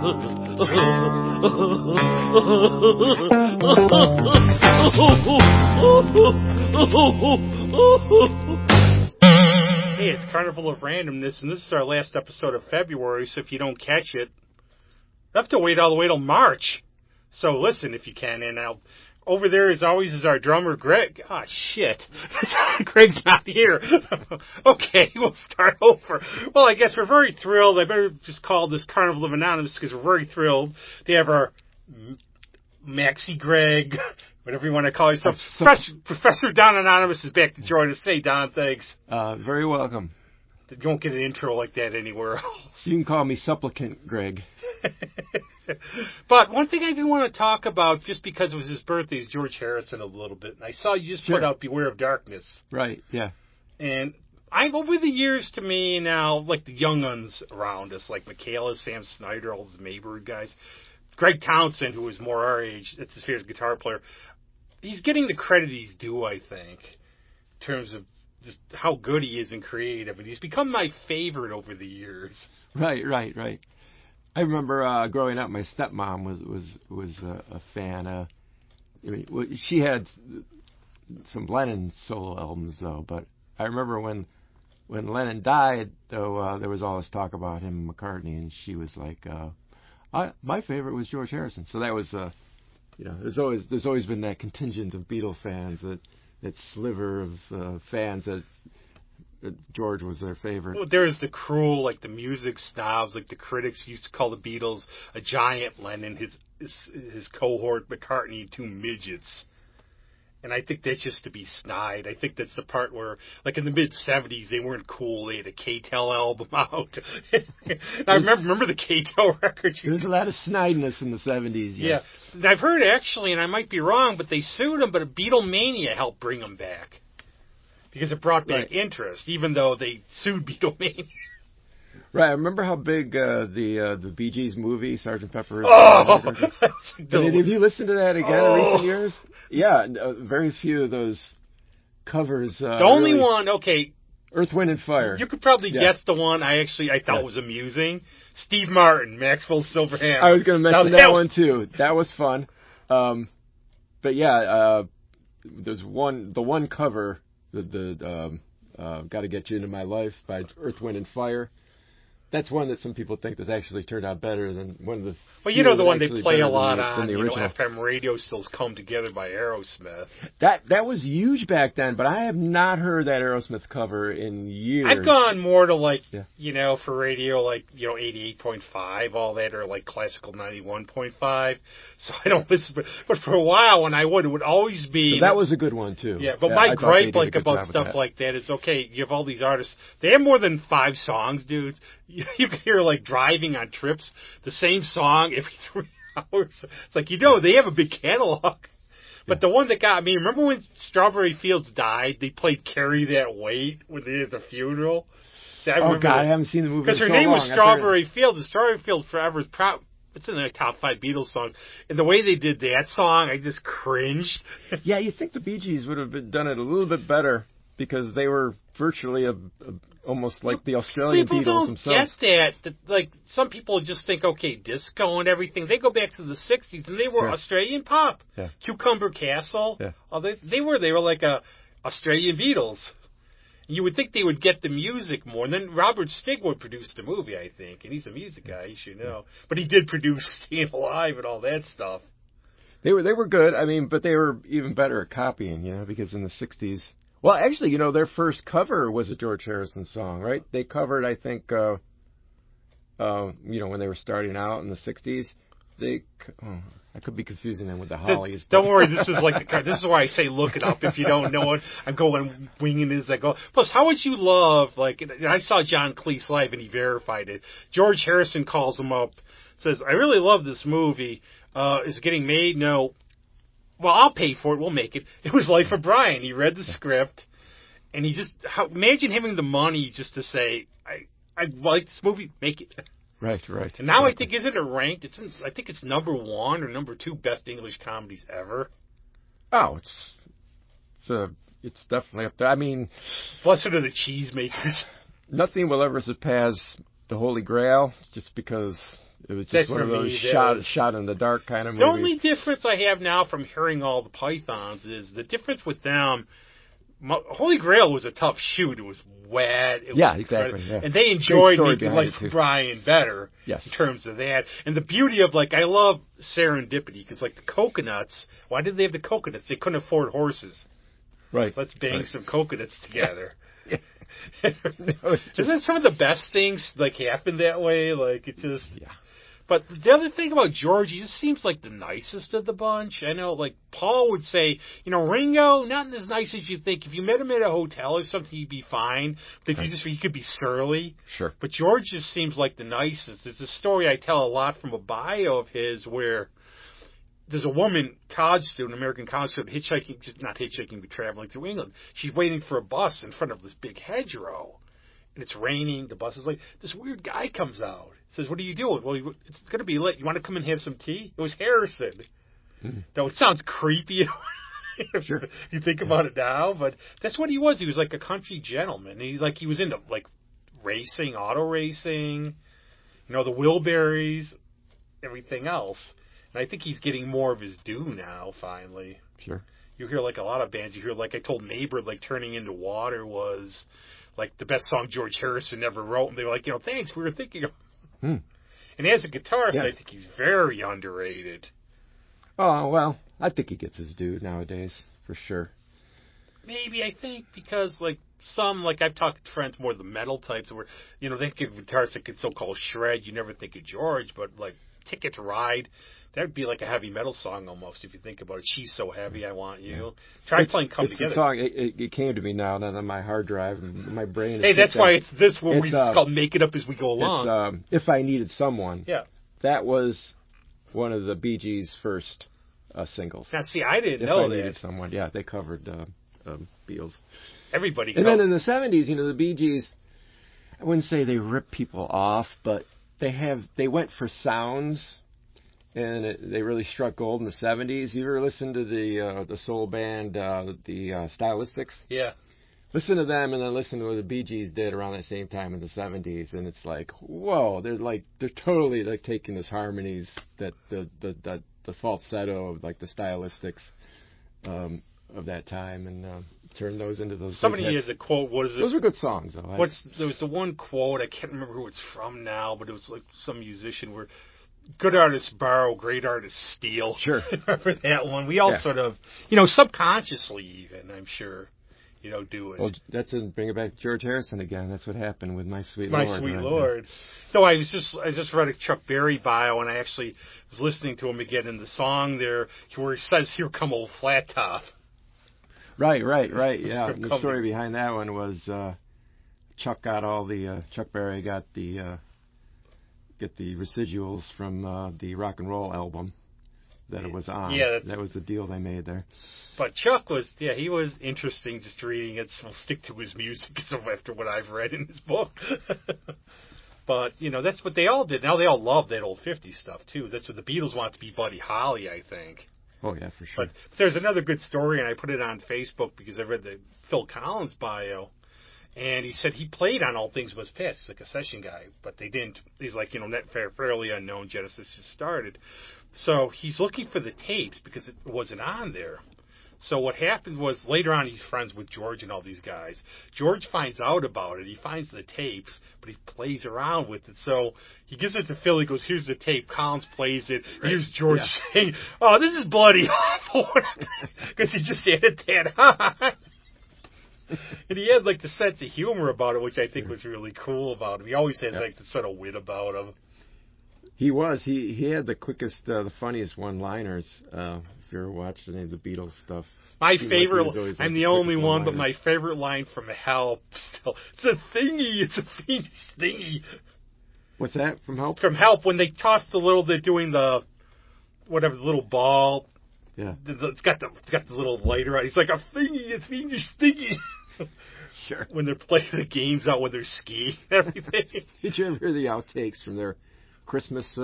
Hey, it's Carnival of Randomness, and this is our last episode of February, so if you don't catch it, you have to wait all the way till March. So listen if you can, and over there, as always, is our drummer, Greg. Ah, shit. Greg's not here. Okay, we'll start over. Well, I guess we're very thrilled. I better just call this Carnival of Anonymous because we're very thrilled to have our Maxie Greg, whatever you want to call yourself. Professor Don Anonymous is back to join us. Hey, Don, thanks. Very welcome. You won't get an intro like that anywhere else. You can call me Supplicant Greg. But one thing I do want to talk about, just because it was his birthday, is George Harrison a little bit. And I saw you just put out Beware of Darkness. Right, yeah. And over the years, to me now, like the young ones around us, like Michaela, Sam Snyder, all those Mayberg guys, Greg Townsend, who was more our age, that's his favorite guitar player, he's getting the credit he's due, I think, in terms of just how good he is and creative. And he's become my favorite over the years. Right. I remember growing up, my stepmom was a fan. I mean, she had some Lennon solo albums though, but I remember when Lennon died, though, there was all this talk about him and McCartney, and she was like, "My favorite was George Harrison." So that was, there's always been that contingent of Beatle fans, that sliver of fans that George was their favorite. Well, there's the cruel, like the music snobs, like the critics used to call the Beatles a giant Lennon, his cohort McCartney, two midgets. And I think that's just to be snide. I think that's the part where, like in the mid-'70s, they weren't cool. They had a K-Tel album out. I remember the K-Tel records. There's a lot of snideness in the 70s, yes. Yeah. And I've heard actually, and I might be wrong, but they sued him, but Beatlemania helped bring him back. Because it brought back interest, even though they sued Beatlemania. Right, I remember how big the Bee Gees movie, Sgt. Pepper. Have you listened to that again in recent years? Yeah, very few of those covers. The only one, okay. Earth, Wind, and Fire. You could probably guess the one I thought was amusing. Steve Martin, Maxwell Silverhand. I was going to mention that one too. That was fun. But yeah, there's the one cover. The Gotta Get You Into My Life by Earth, Wind, and Fire. That's one that some people think that actually turned out better than one of the... Well, you know the one they play a lot on, FM radio stills Come Together by Aerosmith. That was huge back then, but I have not heard that Aerosmith cover in years. I've gone more to for radio, 88.5, all that, or like classical 91.5. So I don't listen, but for a while when I would, it would always be... So that was a good one, too. Yeah, but my gripe about stuff like that is, okay, you have all these artists, they have more than 5 songs, dude. You can hear, driving on trips, the same song every 3 hours. It's like, they have a big catalog. But the one that got me, remember when Strawberry Fields died, they played Carry That Weight when they did the funeral? I haven't seen the movie because her name was Strawberry Fields, and Strawberry Fields Forever is it's in the top 5 Beatles songs. And the way they did that song, I just cringed. Yeah, you think the Bee Gees would have done it a little bit better because they were virtually almost like the Australian Beatles themselves. People don't guess that, some people just think, okay, disco and everything. They go back to the 60s, and they were Australian pop. Yeah. Cucumber Castle. Yeah. They were like a Australian Beatles. You would think they would get the music more. And then Robert Stigwood produced the movie, I think, and he's a music guy, you should know. But he did produce Staying Alive and all that stuff. They were good, but they were even better at copying, because in the 60s... Well, actually, their first cover was a George Harrison song, right? They covered, I think, when they were starting out in the 60s. I could be confusing them with the Hollies. Don't worry, this is why I say look it up if you don't know it. I'm going winging it as I go. Plus, how would you love, and I saw John Cleese live and he verified it. George Harrison calls him up, says, I really love this movie. Is it getting made? No. Well, I'll pay for it. We'll make it. It was Life of Brian. He read the script, and he just imagine having the money just to say, "I like this movie. Make it." Right. And now I think isn't it ranked? I think it's number 1 or number 2 best English comedies ever. Oh, it's definitely up there. I mean, blessed are the cheesemakers. Nothing will ever surpass The Holy Grail, just because It was just That's one of for those me, shot in the dark kind of The movies. only difference I have now from hearing all the Pythons is the difference with them. Holy Grail was a tough shoot. It was wet. Exactly. Yeah. And they enjoyed story me behind like it, too. Brian better. Yes. In terms of that. And the beauty of, like, I love serendipity because, like, the coconuts, why did they have the coconuts? They couldn't afford horses. Right. Let's bang some coconuts together. No, Isn't some of the best things, like, happen that way? Like, it just... Yeah. But the other thing about George, he just seems like the nicest of the bunch. I know, like, Paul would say, Ringo, not as nice as you think. If you met him at a hotel or something, he'd be fine. But if he could be surly. Sure. But George just seems like the nicest. There's a story I tell a lot from a bio of his where there's a woman, college student, American college student, not hitchhiking, but traveling through England. She's waiting for a bus in front of this big hedgerow. And it's raining. The bus is late. This weird guy comes out. Says, what are you doing? Well, it's going to be late. You want to come and have some tea? It was Harrison. Mm. Though it sounds creepy Sure. if you think about it now. But that's what he was. He was like a country gentleman. He was into, like, racing, auto racing, the Wilburys, everything else. And I think he's getting more of his due now, finally. Sure. You hear, like, a lot of bands. You hear, like, I told Neighbor, like, Turning Into Water was, like, the best song George Harrison ever wrote. And they were like, thanks, we were thinking of. And as a guitarist, yes. I think he's very underrated. Oh, well, I think he gets his due nowadays, for sure. Maybe, I think, because, like, I've talked to friends, more the metal types, where, they think of guitarists that could so-called shred. You never think of George, but, like, Ticket to Ride, that would be like a heavy metal song almost, if you think about it. She's So Heavy, I Want You. Yeah. Try playing Come Together. It's a song, it came to me now on my hard drive, and my brain is... Hey, that's why it's this one it's called Make It Up As We Go Along. It's If I Needed Someone. Yeah. That was one of the Bee Gees' first singles. Now, see, I didn't know that. If I Needed Someone, yeah, they covered Beatles. Everybody covered. And then in the 70s, the Bee Gees, I wouldn't say they ripped people off, but they went for sounds... And they really struck gold in the 70s. You ever listen to the soul band, the Stylistics? Yeah. Listen to them and then listen to what the Bee Gees did around the same time in the 70s. And it's like, whoa, they're totally like taking those harmonies, that the falsetto of like the Stylistics of that time and turn those into those. Somebody has a quote. What is it? Those were good songs, though. There was the one quote, I can't remember who it's from now, but it was like some musician where... Good artists borrow, great artists steal. Sure. Remember that one? We all sort of, subconsciously even, I'm sure, do it. Well, bring it back to George Harrison again. That's what happened with My Sweet Lord. My Sweet Lord. So I just read a Chuck Berry bio, and I actually was listening to him again in the song there where he says, "Here come old flat top." Right. Yeah. And the story behind that one was Chuck Berry got get the residuals from the rock and roll album that it was on. Yeah, that was the deal they made there. But Chuck was, he was interesting just reading it, so I'll stick to his music after what I've read in his book. But, that's what they all did. Now they all love that old 50s stuff, too. That's what the Beatles want to be Buddy Holly, I think. Oh, yeah, for sure. But there's another good story, and I put it on Facebook because I read the Phil Collins bio. And he said he played on All Things Must Pass. He's like a session guy, but they didn't. He's like, fairly unknown. Genesis just started. So he's looking for the tapes because it wasn't on there. So what happened was later on he's friends with George and all these guys. George finds out about it. He finds the tapes, but he plays around with it. So he gives it to Phil. He goes, here's the tape. Collins plays it. Right. Here's George saying, oh, this is bloody awful. Because he just added that on. And he had, like, the sense of humor about it, which I think was really cool about him. He always has, like, the sort of wit about him. He was. He had the quickest, the funniest one-liners, if you ever watched any of the Beatles stuff. My favorite, I'm the only one, but my favorite line from Help, still, it's a thingy. What's that, from Help? From Help, when they toss they're doing the little ball. Yeah. It's got the little lighter on. He's like, a thingy. Sure. When they're playing the games out with their ski and everything. Did you ever hear the outtakes from their Christmas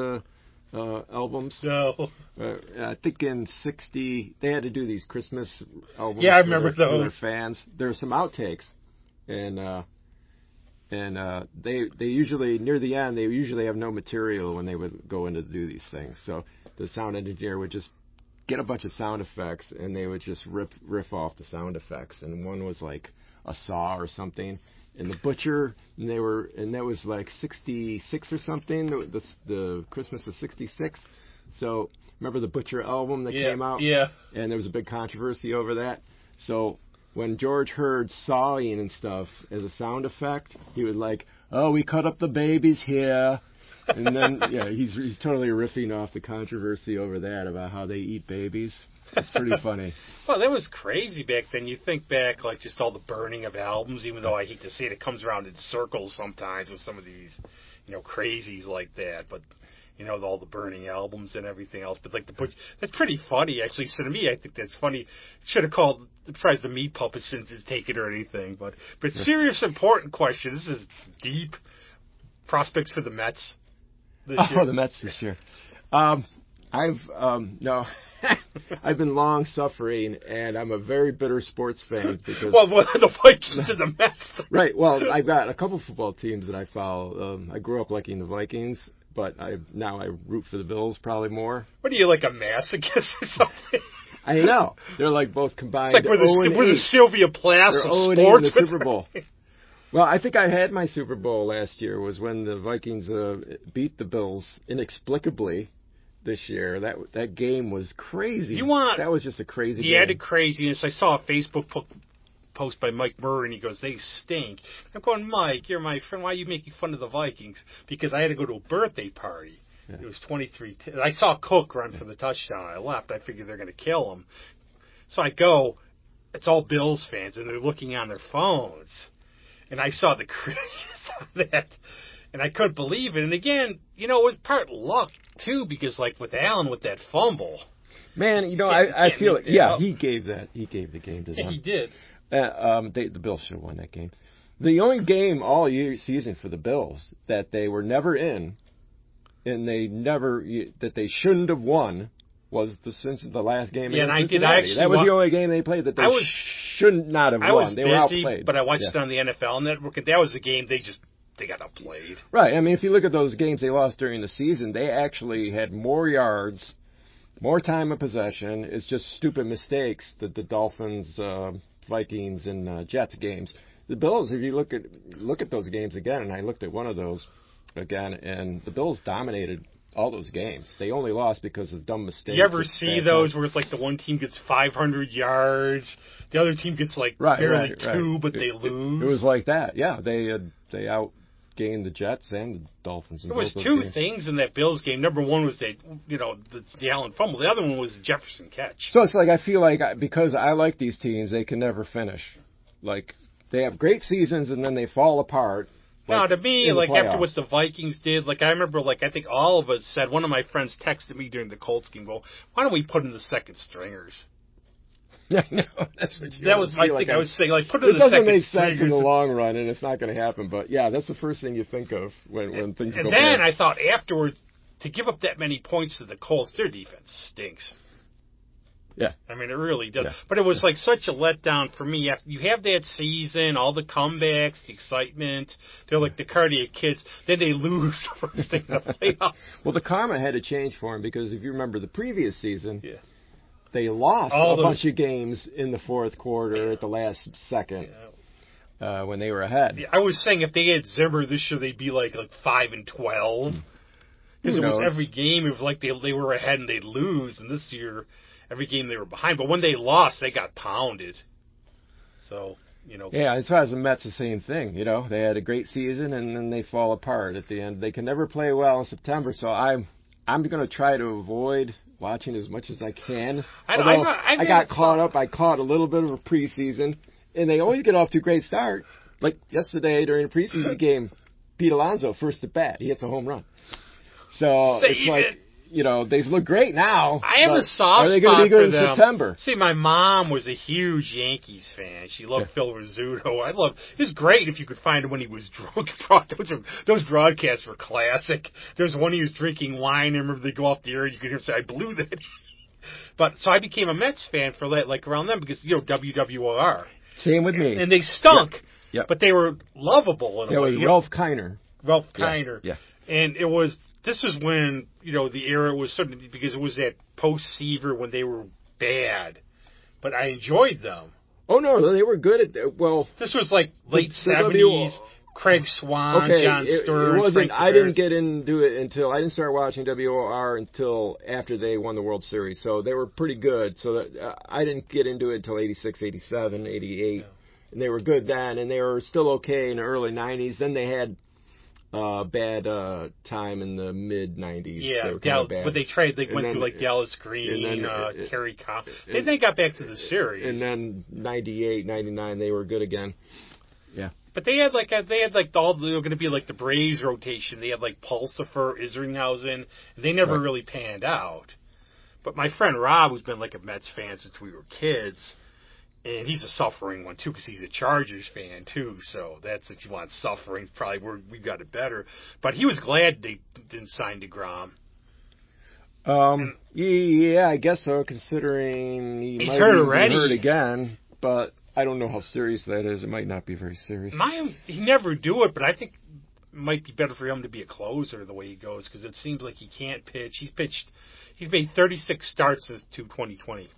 albums? No. I think in '60 they had to do these Christmas albums. Yeah, I remember those. For their fans. There were some outtakes, and And they usually, near the end, they usually have no material when they would go in to do these things. So the sound engineer would just get a bunch of sound effects, and they would just riff off the sound effects. And one was like a saw or something. And the butcher, and that was like 66 or something, the Christmas of 66. So remember the Butcher album that came out? Yeah. And there was a big controversy over that. So when George heard sawing and stuff as a sound effect, he was like, "Oh, we cut up the babies here." And then, he's totally riffing off the controversy over that about how they eat babies. It's pretty funny. Well, that was crazy back then. You think back, like, just all the burning of albums, even though I hate to say it comes around in circles sometimes with some of these, crazies like that. But, all the burning albums and everything else. But, like, that's pretty funny, actually. So to me, I think that's funny. Should have called, surprised the Meat Puppets didn't take it or anything. But serious, important question. This is deep. Prospects for the Mets this year. Oh, the Mets this year. I've been long suffering, and I'm a very bitter sports fan because the Vikings and the Mets. Right. Well, I've got a couple football teams that I follow. I grew up liking the Vikings, but now I root for the Bills probably more. What are you, like a masochist or something? I know. They're like both combined. It's like we're the Sylvia Plath of sports. In the Super Bowl. Well, I think I had my Super Bowl last year was when the Vikings beat the Bills inexplicably. This year, that game was crazy. That was just a crazy game. The added craziness. I saw a Facebook post by Mike Murray, and he goes, "They stink." I'm going, "Mike, you're my friend. Why are you making fun of the Vikings?" Because I had to go to a birthday party. Yeah. It was 23. I saw Cook run for the touchdown. I left. I figured they're going to kill him. So I go. It's all Bills fans, and they're looking on their phones. And I saw the craziness of that. And I couldn't believe it. And again, it was part luck, too, because, like, with Allen with that fumble. Man, I feel it. Yeah, he gave the game to them. Yeah, he did. The Bills should have won that game. The only game all season for the Bills that they were never in, and that they shouldn't have won, was the last game against Cincinnati. That was the only game they played that they should not have won. They were outplayed. But I watched it on the NFL Network, and that was the game they got outplayed. Right. I mean, if you look at those games they lost during the season, they actually had more yards, more time of possession. It's just stupid mistakes that the Dolphins, Vikings, and Jets games. The Bills, if you look at those games again, and I looked at one of those again, and the Bills dominated all those games. They only lost because of dumb mistakes. You ever see those where it's like the one team gets 500 yards, the other team gets like barely two, but they lose? It was like that. Yeah, they outgained the Jets and the Dolphins. There was two things in that Bills game. Number one was that the Allen fumble. The other one was the Jefferson catch. So it's like I feel like because I like these teams, they can never finish. Like they have great seasons and then they fall apart. Now, to me, like, after what the Vikings did, like, I remember, like, I think all of us said, one of my friends texted me during the Colts game, why don't we put in the second stringers? I know. That's what that was my thing. I was saying, like, put in the second stringers. It doesn't make sense in the long run, and it's not going to happen. But, yeah, that's the first thing you think of when things go bad. And then I thought afterwards, to give up that many points to the Colts, their defense stinks. Yeah. I mean, it really does. Yeah. But it was like such a letdown for me. You have that season, all the comebacks, the excitement. They're like the cardiac kids. Then they lose the first thing in the playoffs. Well, the karma had to change for them because if you remember the previous season, they lost a bunch of games in the fourth quarter at the last second when they were ahead. I was saying if they had Zimmer this year, they'd be like 5-12. Because it was every game, it was like they were ahead and they'd lose. And this year, every game they were behind. But when they lost, they got pounded. So, Yeah, as far as the Mets, the same thing. They had a great season, and then they fall apart at the end. They can never play well in September, so I'm going to try to avoid watching as much as I can. I got caught up. I caught a little bit of a preseason, and they always get off to a great start. Like yesterday during a preseason game, Pete Alonso, first at bat, he hits a home run. So it's like... they look great now. I have a soft spot for them. Are they going to be good in September? See, my mom was a huge Yankees fan. She loved Phil Rizzuto. It was great if you could find him when he was drunk. Those broadcasts were classic. There was one he was drinking wine. I remember they go off the air and you could hear him say, "I blew that." But so I became a Mets fan for that, like around them because WWOR. Same with me. And they stunk. Yep. But they were lovable in a way. It was Ralph Kiner. Ralph Kiner. Yeah. And this was when, the era was certainly, because it was that post-Seaver when they were bad. But I enjoyed them. Oh, no, they were good This was like late 70s, Craig Swan, John Stern. It wasn't, Frank I didn't get into it I didn't start watching WOR until after they won the World Series. So they were pretty good. So I didn't get into it until 86, 87, 88. Yeah. And they were good then, and they were still okay in the early 90s. Then they had bad time in the mid 90s. Yeah, but they went through like Dallas Green, Kerry Cobb. They got back to the series. And then 98, 99, they were good again. Yeah. But they had they were going to be like the Braves rotation. They had like Pulsifer, Isringhausen. They never really panned out. But my friend Rob, who's been like a Mets fan since we were kids, and he's a suffering one too because he's a Chargers fan too. So that's, if you want suffering, probably we got it better. But he was glad they didn't sign DeGrom. Yeah, I guess so. Considering he's hurt already. Hurt again, but I don't know how serious that is. It might not be very serious. He never do it, but I think it might be better for him to be a closer the way he goes, because it seems like he can't pitch. He's made 36 starts since 2020.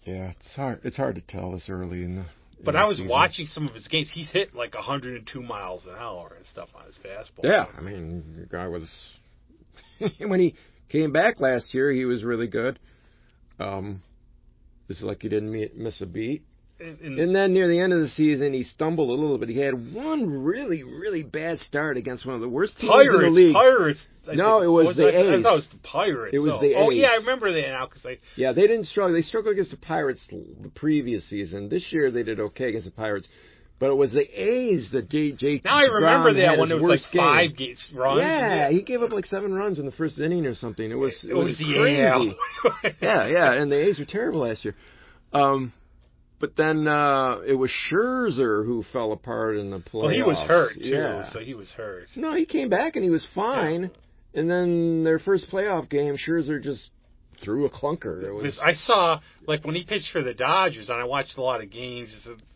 Yeah, it's hard to tell this early in the. But I was watching some of his games. He's hit like 102 miles an hour and stuff on his fastball. Yeah, I mean, the guy was. When he came back last year, he was really good. It's like he didn't miss a beat. And then near the end of the season, he stumbled a little bit. He had one really, really bad start against one of the worst teams in the league. Pirates. No, it was the A's. I thought it was the Pirates. It was the A's. Oh, yeah, I remember that now. Yeah, they didn't struggle. They struggled against the Pirates the previous season. This year, they did okay against the Pirates. But it was the A's that J. Now I remember that when it was like game. 5 runs. Yeah, he gave up like 7 runs in the first inning or something. It was crazy. Yeah, and the A's were terrible last year. But then it was Scherzer who fell apart in the playoffs. Well, he was hurt, too, so he was hurt. No, he came back and he was fine. Yeah. And then their first playoff game, Scherzer just threw a clunker. I saw, like, when he pitched for the Dodgers, and I watched a lot of games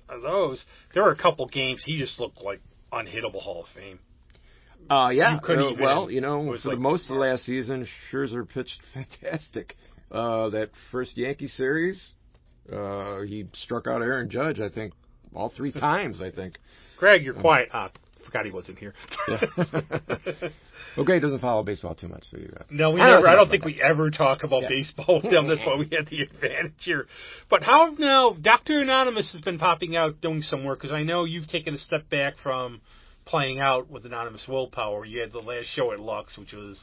of those, there were a couple games he just looked like unhittable Hall of Fame. Yeah. For the most of the last season, Scherzer pitched fantastic. That first Yankee series, he struck out Aaron Judge, I think, all 3 times, I think. Greg, you're quiet. Forgot he wasn't here. Yeah. Okay, doesn't follow baseball too much, so you got. No, we never. I don't think we ever talk about baseball with them. That's why we had the advantage here. But how now? Dr. Anonymous has been popping out doing some work, because I know you've taken a step back from playing out with Anonymous Willpower. You had the last show at Lux, which was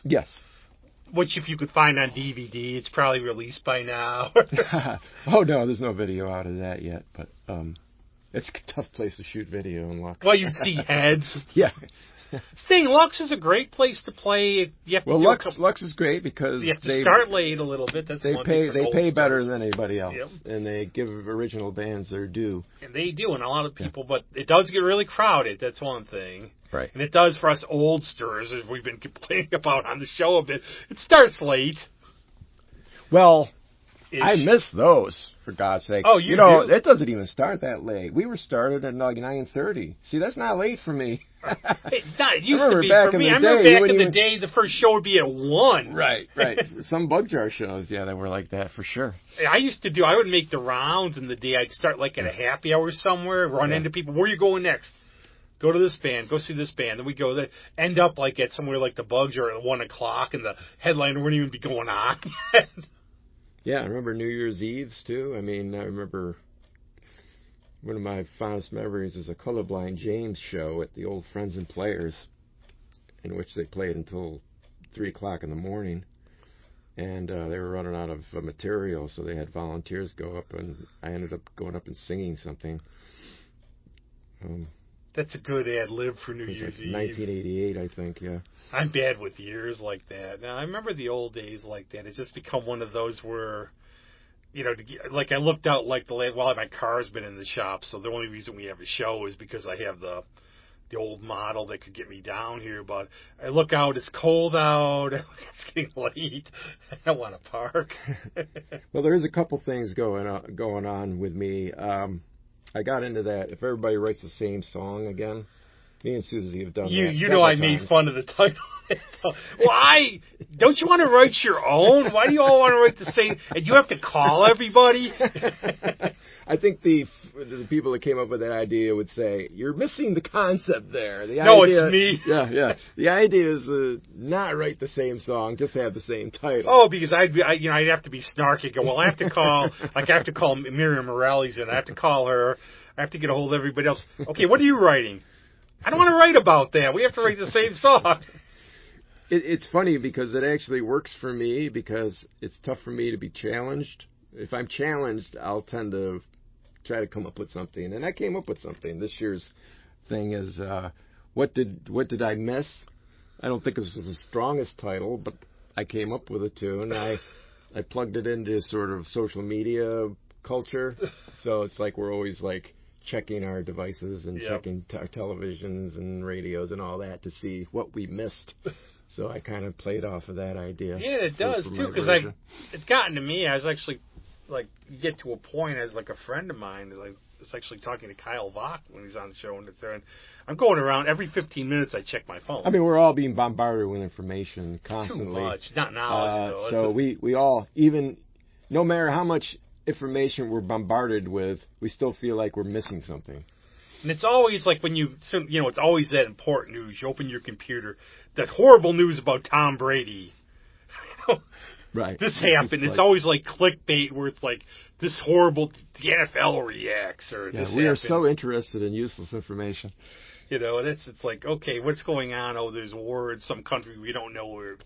which if you could find on DVD, it's probably released by now. Oh no, there's no video out of that yet, but it's a tough place to shoot video in Lux. Well, you'd see heads. Yeah. Lux is a great place to play. You have to Lux is great because you have to start late a little bit. That's they one pay thing they pay better than anybody else, yep. And they give original bands their due. And they do, and a lot of people. But it does get really crowded. That's one thing. Right. And it does for us oldsters, as we've been complaining about on the show a bit. It starts late. Well, I miss those, for God's sake. Oh, you do? It doesn't even start that late. We were started at like 9:30. See, that's not late for me. It used to be for me. I remember back in the day, the first show would be at 1. Right. Some bug jar shows, that were like that for sure. I would make the rounds in the day. I'd start like at a happy hour somewhere, run into people. Where are you going next? Go to this band. Go see this band. Then we go there. End up like at somewhere like the Bugs or at 1 o'clock, and the headliner wouldn't even be going on. Yeah, I remember New Year's Eves, too. I mean, I remember one of my fondest memories is a Colorblind James show at the old Friends and Players, in which they played until 3 o'clock in the morning. And they were running out of material, so they had volunteers go up, and I ended up going up and singing something. That's a good ad-lib for New Year's Eve. 1988, I think, yeah. I'm bad with years like that. Now, I remember the old days like that. It's just become one of those where, like I looked out like my car's been in the shop, so the only reason we have a show is because I have the old model that could get me down here. But I look out, it's cold out, it's getting late, I don't want to park. Well, there's a couple things going on with me. I got into that. If everybody writes the same song again, me and Susie have done that. You know I made fun of the title. Why? Don't you want to write your own? Why do you all want to write the same? And you have to call everybody? I think the people that came up with that idea would say, you're missing the concept there. No, it's me. Yeah. The idea is not write the same song, just have the same title. Oh, because I'd have to be snarky. Well, I have to call Miriam Morales in. I have to call her. I have to get a hold of everybody else. Okay, what are you writing? I don't want to write about that. We have to write the same song. It's funny because it actually works for me because it's tough for me to be challenged. If I'm challenged, I'll tend to try to come up with something. And I came up with something. This year's thing is, what did I miss? I don't think it was the strongest title, but I came up with a tune. I plugged it into sort of social media culture. So it's like we're always like checking our devices and checking our televisions and radios and all that to see what we missed. So I kind of played off of that idea. Yeah, it does too, because it's gotten to me. I was actually get to a point as like a friend of mine. I was actually talking to Kyle Vach when he's on the show, and it's there. And I'm going around every 15 minutes. I check my phone. I mean, we're all being bombarded with information constantly. Too much, not knowledge though. So we all, even no matter how much information we're bombarded with, we still feel like we're missing something. And it's always like when it's always that important news. You open your computer, that horrible news about Tom Brady. Right. This happened. It's always like clickbait where it's like, this horrible, the NFL reacts, or this we happened. are so interested in useless information. And it's like, okay, what's going on? Oh, there's war in some country we don't know where.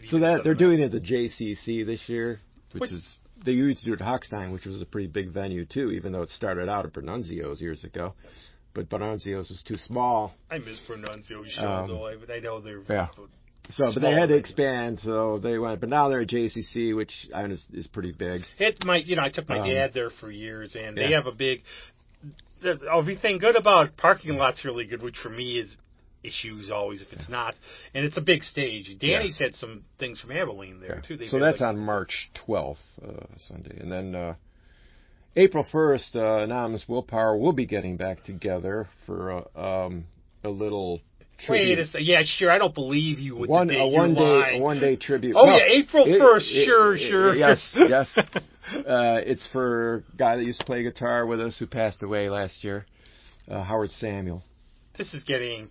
So that they're doing it at the JCC this year, which is, they used to do it at Hochstein, which was a pretty big venue too, even though it started out at Bernunzio's years ago. But Bernunzio's was too small. I miss Bernunzio's show, though. I know they're... Yeah. So, but they had to expand, so they went. But now they're at JCC, which is pretty big. I took my dad there for years, and they have a big... Everything good about parking lot's really good, which for me is issues always if it's not. And it's a big stage. Danny's had some things from Abilene there, too. So that's on March 12th, Sunday. And then April 1st, Anonymous Willpower will be getting back together for a little... tribute. Wait a second. Yeah, sure. I don't believe you with a one-day tribute. Oh, yeah, April 1st. Sure. Yes. It's for a guy that used to play guitar with us who passed away last year, Howard Samuel. This is getting...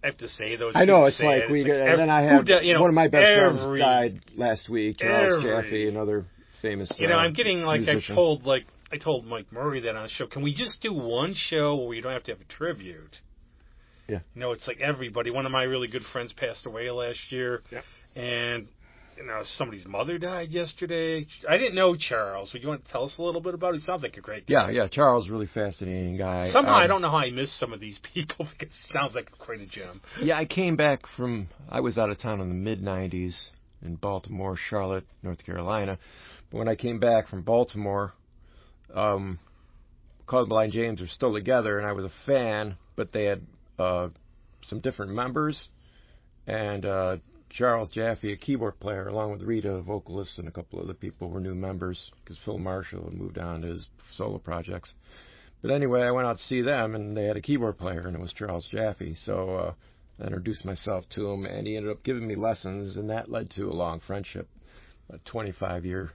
I have to say, though. I know, it's like and then I have one of my best friends died last week, Charles Jaffe, another famous I'm getting musician. I told Mike Murray that on the show. Can we just do one show where we don't have to have a tribute? Yeah. It's like everybody. One of my really good friends passed away last year. Yeah. And, somebody's mother died yesterday. I didn't know Charles. Would you want to tell us a little bit about it? He sounds like a great guy. Yeah. Charles is a really fascinating guy. Somehow I don't know how I missed some of these people because it sounds like quite a gem. Yeah, I was out of town in the mid-'90s in Baltimore, Charlotte, North Carolina. But when I came back from Baltimore, Colby and James are still together, and I was a fan, but they had some different members, and Charles Jaffe, a keyboard player, along with Rita, a vocalist, and a couple other people were new members because Phil Marshall had moved on to his solo projects. But anyway, I went out to see them, and they had a keyboard player, and it was Charles Jaffe. So I introduced myself to him, and he ended up giving me lessons, and that led to a long friendship, a 25-year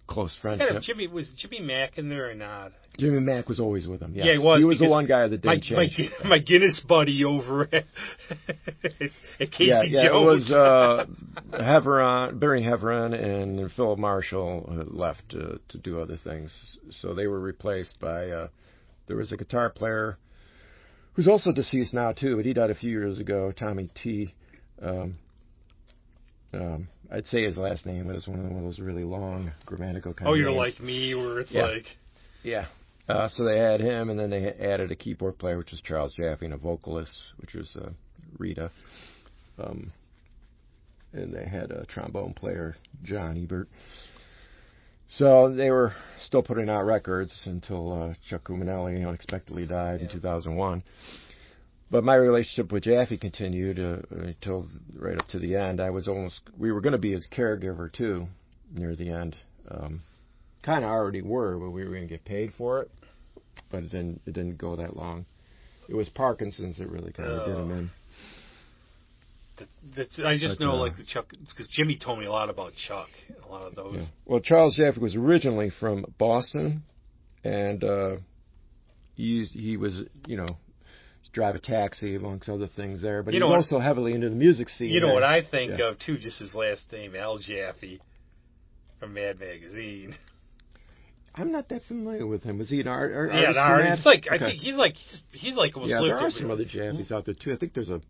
close friendship. Was Jimmy Mack in there or not? Jimmy Mack was always with him. Yes. Yeah, he was. He was the one guy that didn't change. My Guinness buddy over at Casey Jones. It was Barry Heveron and Phil Marshall left to do other things. So they were replaced by, there was a guitar player who's also deceased now too, but he died a few years ago, Tommy T. I'd say his last name, but it's one of those really long grammatical kind of names. Oh, you're like me, where it's like... Yeah. So they had him, and then they added a keyboard player, which was Charles Jaffe, and a vocalist, which was Rita. And they had a trombone player, John Ebert. So they were still putting out records until Chuck Cuminelli unexpectedly died in 2001. But my relationship with Jaffe continued until right up to the end. We were going to be his caregiver too, near the end. Kind of already were, but we were going to get paid for it. but it didn't go that long. It was Parkinson's that really kind of did him in. I just know like the Chuck, because Jimmy told me a lot about Chuck, a lot of those. Yeah. Well, Charles Jaffe was originally from Boston, and he was, drive a taxi amongst other things there, but he was also heavily into the music scene. You know what I think of too? Just his last name, Al Jaffe, from Mad Magazine. I'm not that familiar with him. Was he an artist? Yeah, an artist. I think he's like almost lived. There are some other Jaffes out there too. I think there's a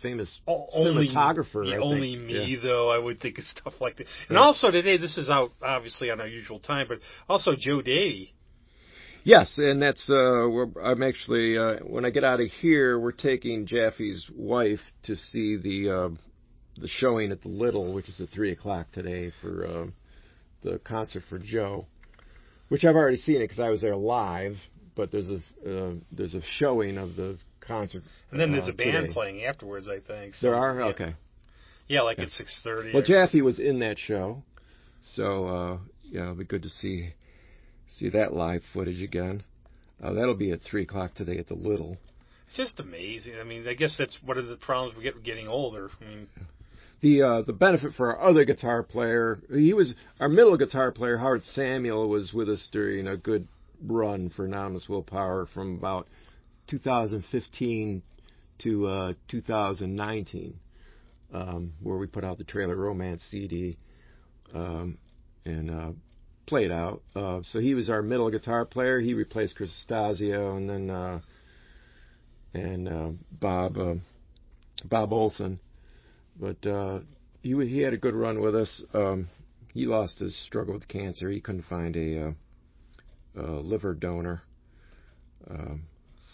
famous cinematographer. Only me though. I would think of stuff like that. And also today, this is out obviously on our usual time, but also Joe Dady. Yes, and that's I'm actually when I get out of here, we're taking Jaffe's wife to see the showing at the Little, which is at 3:00 today for the concert for Joe. Which I've already seen it because I was there live, but there's a showing of the concert. And then there's a band playing afterwards, I think. So, there are? Okay. Yeah, like at 6:30. Well, Jaffe was in that show, so it'll be good to see that live footage again. That'll be at 3:00 today at the Little. It's just amazing. I mean, I guess that's one of the problems we get getting older. I mean. The benefit for our other guitar player, our middle guitar player, Howard Samuel, was with us during a good run for Anonymous Willpower from about 2015 to 2019, where we put out the Trailer Romance CD and played out. So he was our middle guitar player. He replaced Chris Stasio and then Bob Olson. But he had a good run with us. He lost his struggle with cancer. He couldn't find a liver donor.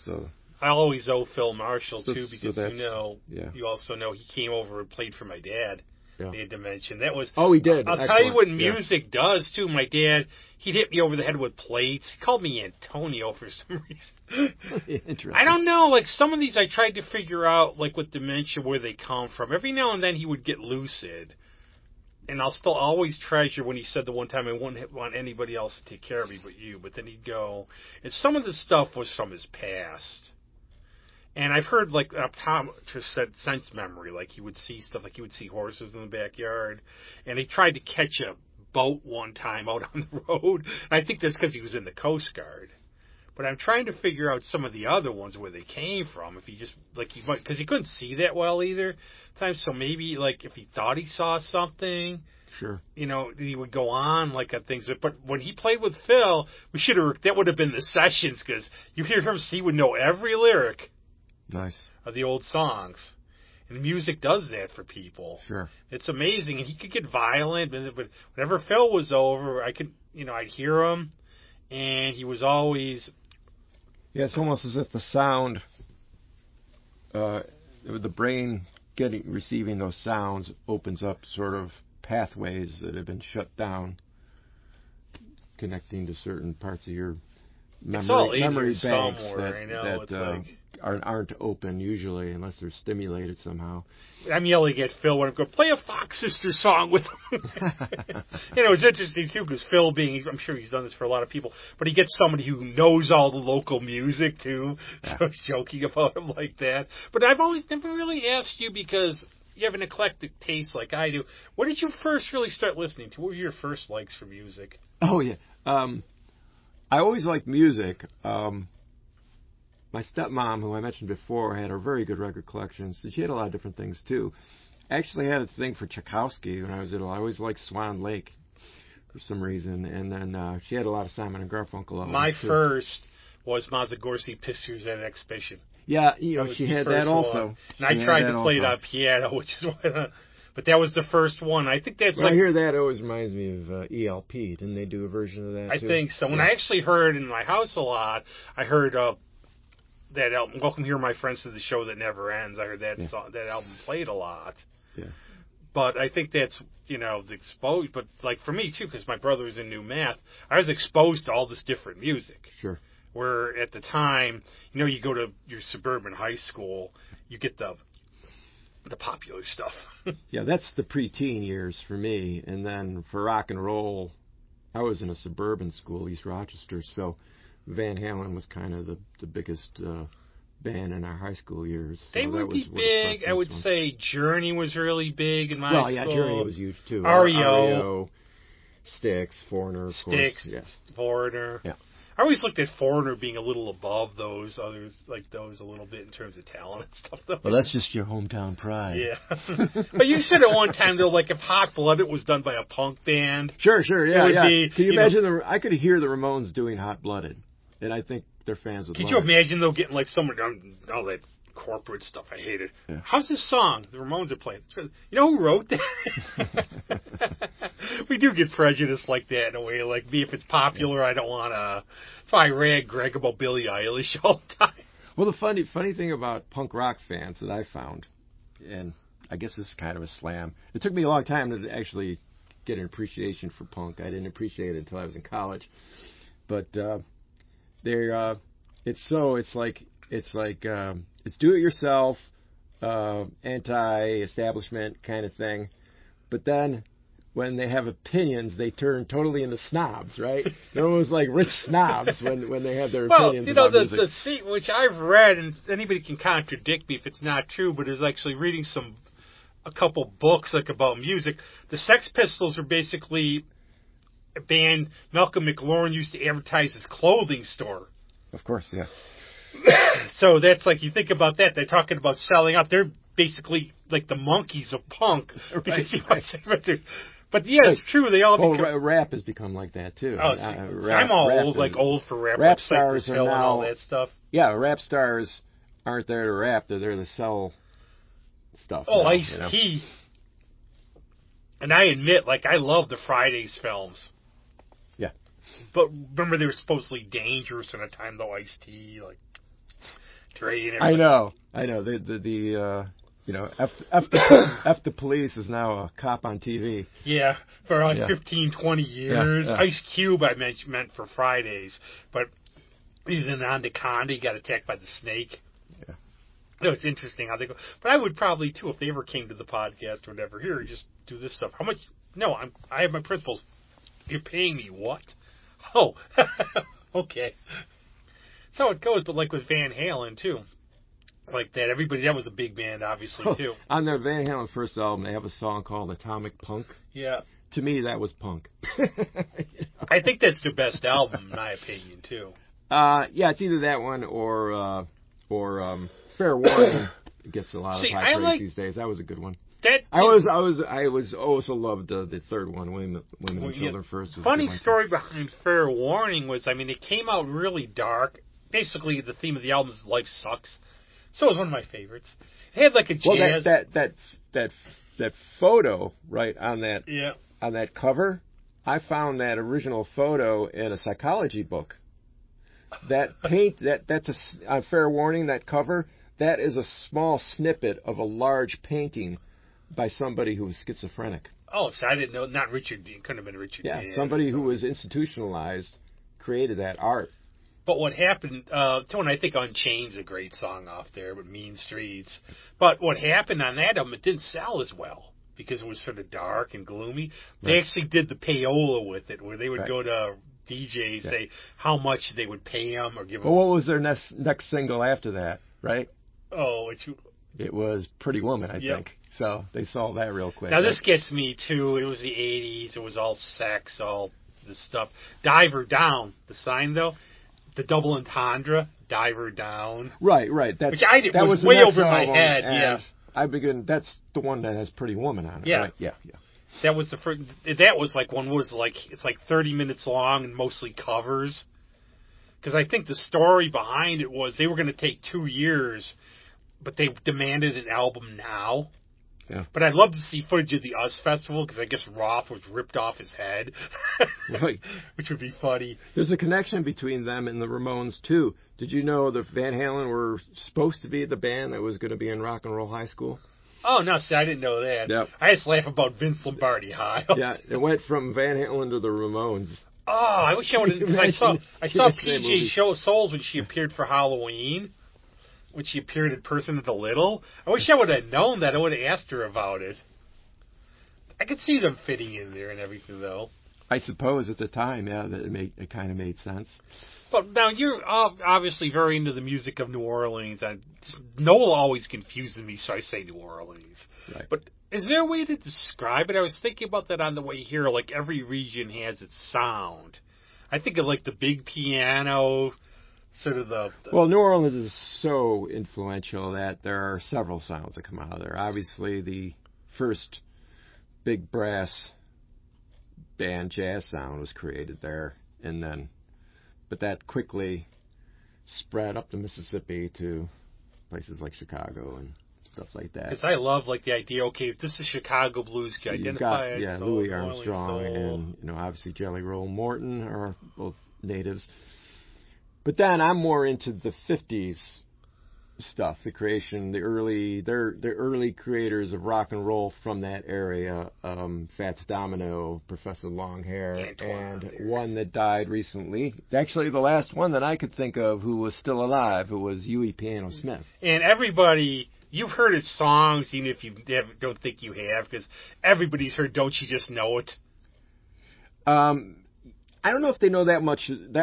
So I always owe Phil Marshall too, because you also know he came over and played for my dad. Yeah. He had dementia. That was he did. I'll tell you what music does too. My dad, he'd hit me over the head with plates. He called me Antonio for some reason. Interesting. I don't know. Like some of these, I tried to figure out, like with dementia, where they come from. Every now and then, he would get lucid, and I'll still always treasure when he said the one time, "I wouldn't want anybody else to take care of me but you." But then he'd go, and some of the stuff was from his past. And I've heard, like, an optometrist said sense memory, like he would see stuff, like he would see horses in the backyard. And he tried to catch a boat one time out on the road. And I think that's because he was in the Coast Guard. But I'm trying to figure out some of the other ones where they came from. If he just, like, because he couldn't see that well either times. So maybe, like, if he thought he saw something. Sure. He would go on like on things. But when he played with Phil, that would have been the sessions, because you hear him, he would know every lyric. Nice. Of the old songs. And music does that for people. Sure. It's amazing. And he could get violent, but whenever Phil was over, I'd hear him, and he was always... Yeah, it's almost as if the sound, the brain receiving those sounds opens up sort of pathways that have been shut down, connecting to certain parts of your memory banks that aren't open usually unless they're stimulated somehow. I'm yelling at Phil when I go, play a Fox Sisters song with him. It's interesting too, because Phil I'm sure he's done this for a lot of people, but he gets somebody who knows all the local music too, so I was joking about him like that. But I've always never really asked you, because you have an eclectic taste like I do. What did you first really start listening to? What were your first likes for music? Oh, yeah. I always liked music. My stepmom, who I mentioned before, had a very good record collection. So she had a lot of different things, too. I actually had a thing for Tchaikovsky when I was little. I always liked Swan Lake for some reason. And then she had a lot of Simon and Garfunkel. My first was Mazagorski Pictures at an Exhibition. Yeah, she had that also. And I tried to play it on piano, which is why... But that was the first one. I think that's when I hear that, it always reminds me of ELP. Didn't they do a version of that, too? I think so. When I actually heard in my house a lot, I heard that album, Welcome Here, My Friends to the Show That Never Ends. I heard that that album played a lot. Yeah. But I think that's, the exposed. But, like, for me, too, because my brother was in New Math, I was exposed to all this different music. Sure. Where at the time, you go to your suburban high school, you get the popular stuff. Yeah, that's the preteen years for me. And then for rock and roll, I was in a suburban school, East Rochester, so Van Halen was kind of the biggest band in our high school years. So they would be big. I would say Journey was really big in my school. Well, yeah, Journey was huge too. REO. Styx, Foreigner, of course. Yes. Foreigner. Yeah. I always looked at Foreigner being a little above those others, like those a little bit in terms of talent and stuff. Though. Well, that's just your hometown pride. Yeah. But you said at one time, though, like if Hot Blooded was done by a punk band. Sure, yeah, yeah. Can you imagine? I could hear the Ramones doing Hot Blooded, and I think their fans would love it. Could you imagine, though, getting like someone done all that corporate stuff? I hate it. Yeah. How's this song the Ramones are playing? You know who wrote that? We do get prejudice like that in a way. Like me, if it's popular, I don't want to. That's why I rag Greg about Billie Eilish all the time. Well, the funny thing about punk rock fans that I found, and I guess this is kind of a slam. It took me a long time to actually get an appreciation for punk. I didn't appreciate it until I was in college. But it's do it yourself, anti-establishment kind of thing. But then when they have opinions, they turn totally into snobs, right? They're almost like rich snobs when they have their opinions about music. Well, the which I've read, and anybody can contradict me if it's not true, but is actually reading a couple books like about music. The Sex Pistols are basically a band Malcolm McLaren used to advertise his clothing store. Of course, yeah. So that's like, you think about that, they're talking about selling out. They're basically like the monkeys of punk. Right. But yeah, it's true. They all rap has become like that too. Oh, I'm old for rap. Rap stars are now, and all that stuff. Yeah, rap stars aren't there to rap; they're there to sell stuff. Oh, Ice-T. And I admit, like, I love the Fridays films. Yeah. But remember, they were supposedly dangerous in a time, though. Ice-T, like Dre and everything. I know. F the police is now a cop on TV. Yeah, for 15, 20 years. Yeah. Ice Cube I meant for Fridays, but he's in Anaconda. He got attacked by the snake. Yeah. It was interesting how they go. But I would probably, too, if they ever came to the podcast or whatever, here, just do this stuff. How much? No, I have my principles. You're paying me what? Oh, okay. That's how it goes, but like with Van Halen, too. Like that, that was a big band, obviously, too. On their Van Halen first album, they have a song called Atomic Punk. Yeah. To me, that was punk. I think that's their best album, in my opinion, too. Yeah, it's either that one or Fair Warning gets a lot of high praise these days. That was a good one. I also loved the third one, Women and Children First. Funny story behind Fair Warning was, it came out really dark. Basically, the theme of the album is life sucks. So it was one of my favorites. It had like a jazz. Well, that photo right on that cover, I found that original photo in a psychology book. That that's a Fair Warning. That cover, that is a small snippet of a large painting by somebody who was schizophrenic. Oh, so I didn't know. Not Richard Dean. Couldn't have been Richard Dean. Yeah, somebody who was institutionalized created that art. But what happened, Tony, I think Unchained's a great song off there, but Mean Streets. But what happened on that album, it didn't sell as well because it was sort of dark and gloomy. They actually did the payola with it, where they would go to DJs, say how much they would pay them or give them. Well, what was their next single after that, right? Oh, it was Pretty Woman, I think. So they sold that real quick. Now, this gets me, too. It was the 80s. It was all sex, all this stuff. Diver Down, the sign, though. The double entendre, Diver Down. Right. Which that was way over my head, yeah. That's the one that has Pretty Woman on it, yeah. Right? Yeah. That was the first, that was like one was like, it's like 30 minutes long and mostly covers. Because I think the story behind it was they were going to take 2 years, but they demanded an album now. Yeah. But I'd love to see footage of the US Festival, because I guess Roth was ripped off his head. Right. Which would be funny. There's a connection between them and the Ramones, too. Did you know that Van Halen were supposed to be the band that was going to be in Rock and Roll High School? Oh, no, see, I didn't know that. Yep. I just laugh about Vince Lombardi High. Yeah, it went from Van Halen to the Ramones. Oh, I wish I would have, because I saw PJ Souls when she appeared for Halloween. When she appeared in Person of the Little. I wish I would have known that. I would have asked her about it. I could see them fitting in there and everything, though. I suppose at the time, yeah, that it kind of made sense. But now you're obviously very into the music of New Orleans. Noel always confuses me, so I say New Orleans. Right. But is there a way to describe it? I was thinking about that on the way here. Like every region has its sound. I think of like the big piano, sort of the Well, New Orleans is so influential that there are several sounds that come out of there. Obviously, the first big brass band jazz sound was created there, but that quickly spread up the Mississippi to places like Chicago and stuff like that. Because I love like the idea. Okay, if this is Chicago blues, you identify it. Yeah, soul, Louis Armstrong and obviously Jelly Roll Morton are both natives. But then I'm more into the 50s stuff, the creation, the early creators of rock and roll from that area, Fats Domino, Professor Longhair, and one that died recently. Actually, the last one that I could think of who was still alive, who was Huey Piano Smith. And everybody, you've heard his songs, even if you don't think you have, because everybody's heard Don't You Just Know It? I don't know if they know that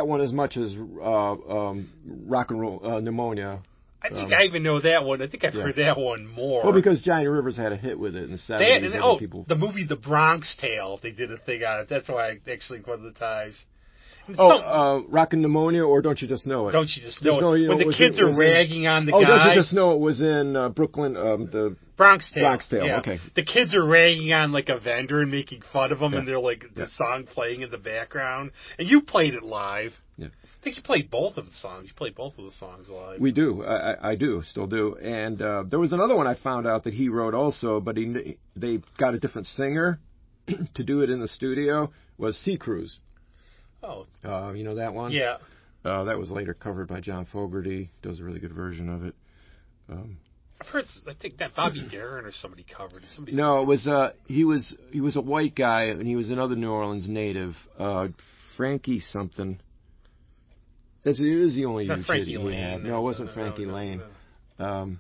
one as much as Rock and Roll Pneumonia. I think I even know that one. I think I've heard that one more. Well, because Johnny Rivers had a hit with it in the 70s. The movie The Bronx Tale, they did a thing on it. That's why I actually one of the ties. Rock and Pneumonia or Don't You Just Know It? Don't You Just Know It? When the kids are ragging on the guy. Oh, Don't You Just Know It was in Brooklyn, the Bronx Tale. Bronx Tale, yeah. Okay. The kids are ragging on like a vendor and making fun of him, and they're like the song playing in the background. And you played it live. Yeah. I think you played both of the songs. You played both of the songs live. We do. I do. Still do. And there was another one I found out that he wrote also, but they got a different singer to do it in the studio, was Sea Cruise. Oh. You know that one? Yeah. That was later covered by John Fogerty. Does a really good version of it. I've heard, I think that Bobby Darin or somebody covered it. No, it was he was a white guy, and he was another New Orleans native. Frankie something. It is the only Not Frankie Lane. No, it wasn't Frankie Lane. Well,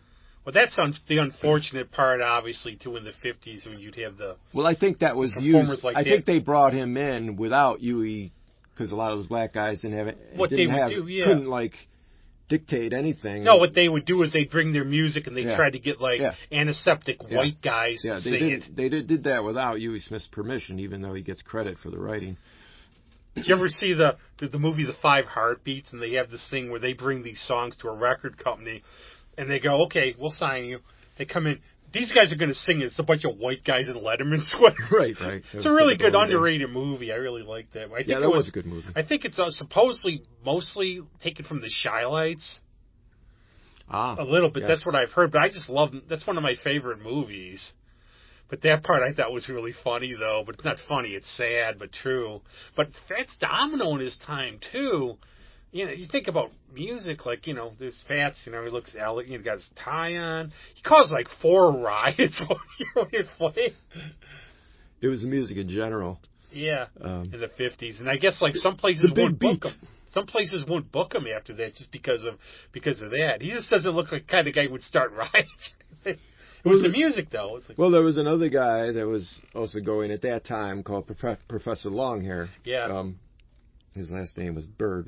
that's the unfortunate part, obviously, too, in the 50s when you'd have the... Well, I think that was used... I think they brought him in without Huey, because a lot of those black guys didn't have it. Couldn't, like, dictate anything. No, what they would do is they'd bring their music and they'd try to get, like, antiseptic white guys to sing it. They did that without Huey Smith's permission, even though he gets credit for the writing. Did you ever see the movie The Five Heartbeats? And they have this thing where they bring these songs to a record company, and they go, "Okay, we'll sign you." They come in. These guys are going to sing it. It's a bunch of white guys in Letterman sweaters. Right. It's a really good, underrated movie. I really like that. I think that was a good movie. I think it's supposedly mostly taken from the Shy-Lights. A little bit. Yes. That's what I've heard. But I just love. That's one of my favorite movies. But that part I thought was really funny, though. But it's not funny. It's sad, but true. But Fats Domino in his time, too. You know, you think about music, like, you know, there's Fats, you know, he looks elegant, he got his tie on. He caused, like, 4 riots when he was playing. It was music in general. Yeah, in the 50s. And I guess, like, some places won't book him. Some places won't book him after that just because of that. He just doesn't look like the kind of guy who would start riots. It was the music, though. It's like, well, there was another guy that was also going at that time called Professor Longhair. Yeah. His last name was Bird,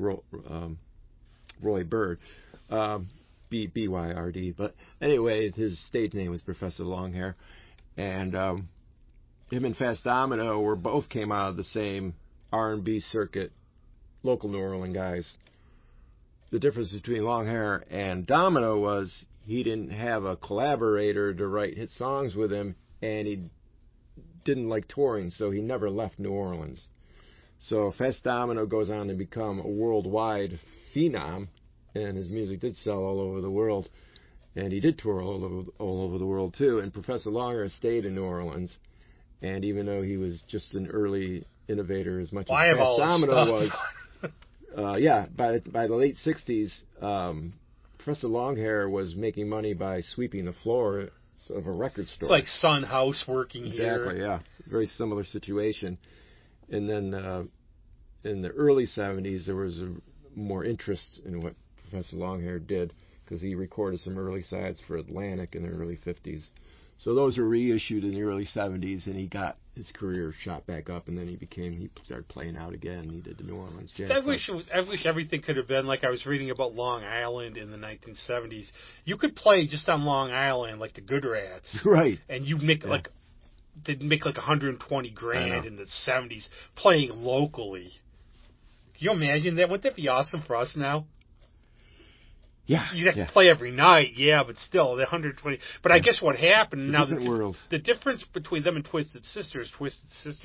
Roy Bird, B-Y-R-D. But anyway, his stage name was Professor Longhair. And him and Fats Domino both came out of the same R&B circuit, local New Orleans guys. The difference between Longhair and Domino was he didn't have a collaborator to write hit songs with him, and he didn't like touring, so he never left New Orleans. So Fats Domino goes on to become a worldwide phenom, and his music did sell all over the world, and he did tour all over the world too. And Professor Longhair stayed in New Orleans, and even though he was just an early innovator as much as Fats Domino was, by the late 60s, Professor Longhair was making money by sweeping the floor of a record store. It's like Son House working here. Exactly, yeah. Very similar situation. And then in the early 70s, there was more interest in what Professor Longhair did because he recorded some early sides for Atlantic in the early 50s. So those were reissued in the early 70s, and he got his career shot back up, and then he started playing out again. He did the New Orleans Jazz Club. I wish everything could have been like I was reading about Long Island in the 1970s. You could play just on Long Island like the Good Rats, right? And you make they'd make like $120,000 in the 70s playing locally. Can you imagine that? Wouldn't that be awesome for us now? Yeah, you'd have to play every night, but still, the 120. But I guess what happened now, the difference between them and Twisted Sister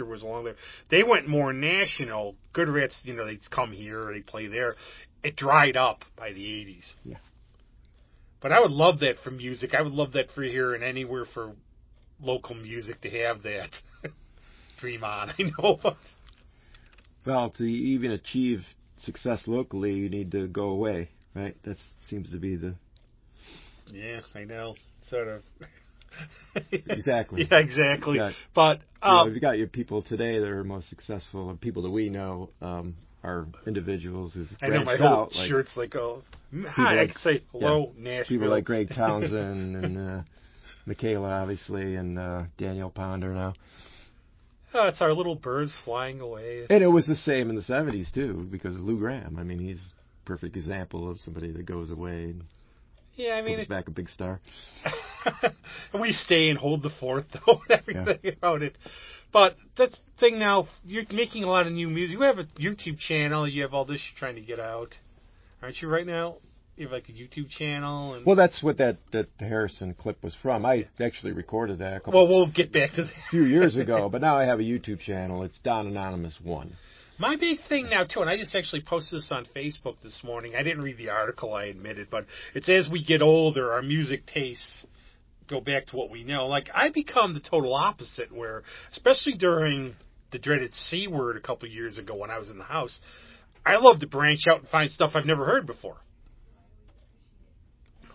was along there. They went more national. Good Rats, they'd come here, they play there. It dried up by the 80s. Yeah. But I would love that for music. I would love that for here and anywhere for local music to have that. Dream on, I know. Well, to even achieve success locally, you need to go away. Right, that seems to be the. Yeah, I know, sort of. Exactly. Yeah, exactly. But you've got your people today that are most successful, and people that we know are individuals who've branched out. I know my whole shirt's like, hi, I could say hello, Nashville. People like Greg Townsend and Michaela, obviously, and Daniel Ponder now. It's our little birds flying away. And it was the same in the 70s too, because of Lou Gramm. I mean, he's perfect example of somebody that goes away and comes back a big star. We stay and hold the fort, though, and everything about it. But that's the thing now. You're making a lot of new music. You have a YouTube channel. You have all this you're trying to get out. Aren't you right now? You have like a YouTube channel. Well, that's what that Harrison clip was from. I actually recorded that we'll get back to that. A few years ago. But now I have a YouTube channel. It's Don Anonymous 1. My big thing now, too, and I just actually posted this on Facebook this morning. I didn't read the article, I admit it, but it's as we get older, our music tastes go back to what we know. Like, I become the total opposite, where, especially during the dreaded C word a couple of years ago when I was in the house, I love to branch out and find stuff I've never heard before.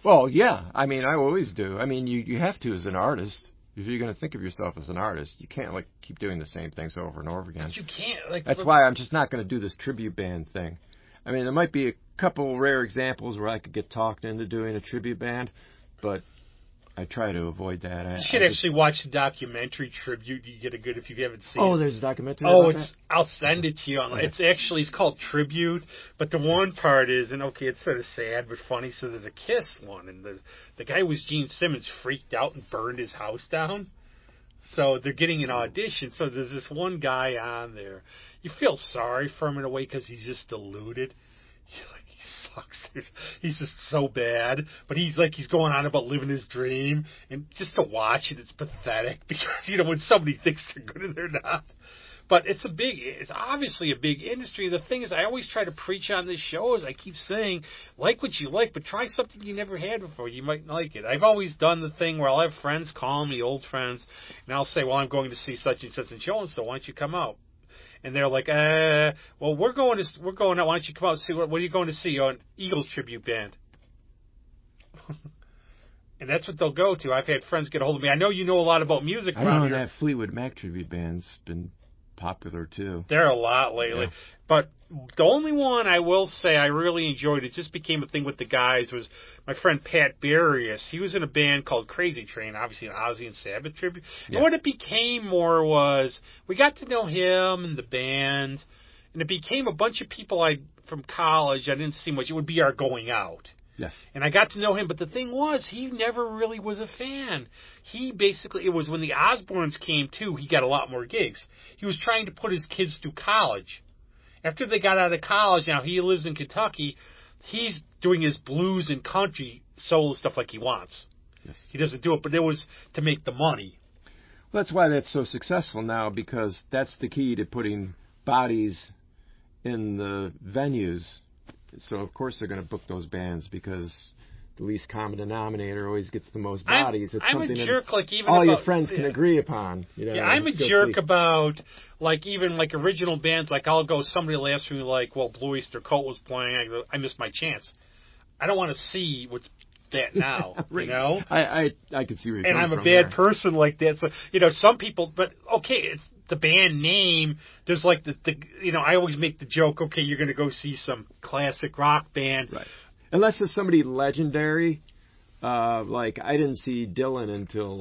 Well, yeah. I mean, I always do. I mean, you have to as an artist. If you're going to think of yourself as an artist, you can't keep doing the same things over and over again. But you can't. That's why I'm just not going to do this tribute band thing. I mean, there might be a couple rare examples where I could get talked into doing a tribute band, but I try to avoid that. You should actually watch the documentary Tribute. You get a good if you haven't seen it. Oh, there's a documentary about that? I'll send it to you. Okay. It's called Tribute, but the one part is, and it's sort of sad but funny, so there's a Kiss one, and the guy who was Gene Simmons freaked out and burned his house down. So they're getting an audition. So there's this one guy on there. You feel sorry for him in a way because he's just deluded. Sucks. He's just so bad, but he's going on about living his dream, and just to watch it, it's pathetic because when somebody thinks they're good and they're not. But it's obviously a big industry. The thing is, I always try to preach on this show, as I keep saying, like what you like, but try something you never had before. You might like it. I've always done the thing where I'll have friends call me, old friends, and I'll say, well, I'm going to see such and such and so, why don't you come out? And they're like, well, we're going out. Why don't you come out and see what are you going to see? An Eagles tribute band. And that's what they'll go to. I've had friends get a hold of me. I know you know a lot about music. I know that Fleetwood Mac tribute band's been popular too. They're a lot lately. Yeah. But the only one I will say I really enjoyed, it just became a thing with the guys, was my friend Pat Barrios. He was in a band called Crazy Train, obviously an Ozzy and Sabbath tribute. Yeah. And what it became more was, we got to know him and the band, and it became a bunch of people from college I didn't see much. It would be our going out. Yes. And I got to know him, but the thing was, he never really was a fan. He basically, it was when the Osbournes came too, he got a lot more gigs. He was trying to put his kids through college. After they got out of college, now he lives in Kentucky, he's doing his blues and country solo stuff like he wants. Yes. He doesn't do it, but it was to make the money. Well, that's why that's so successful now, because that's the key to putting bodies in the venues. So, of course, they're going to book those bands because the least common denominator always gets the most bodies. I'm a jerk, your friends can agree upon. I'm a jerk about, even original bands. I'll go, somebody will ask me, Blue Oyster Cult was playing. I missed my chance. I don't want to see what's that now, right. I can see where you're coming from. And I'm a bad person like that. So, some people, but okay, it's the band name. There's I always make the joke, okay, you're going to go see some classic rock band. Right. Unless it's somebody legendary. I didn't see Dylan until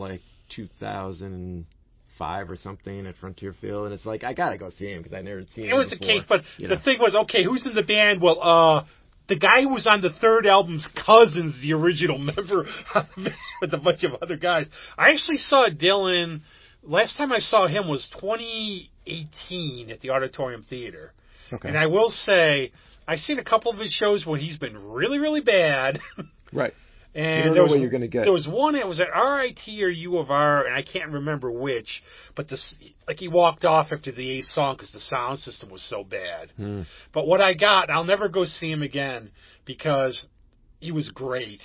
2005 or something at Frontier Field, and it's like, I gotta go see him because I never seen him. It was before, the case, but you the know. thing was, okay, who's in the band? Well, the guy who was on the third album's cousin's the original member with a bunch of other guys. I actually saw Dylan. Last time I saw him was 2018 at the Auditorium Theater. Okay. And I will say, I've seen a couple of his shows when he's been really, really bad. Right. And you don't know what you're going to get. There was one, it was at RIT or U of R, and I can't remember which, but he walked off after the 8th song because the sound system was so bad. But what I got, I'll never go see him again because he was great.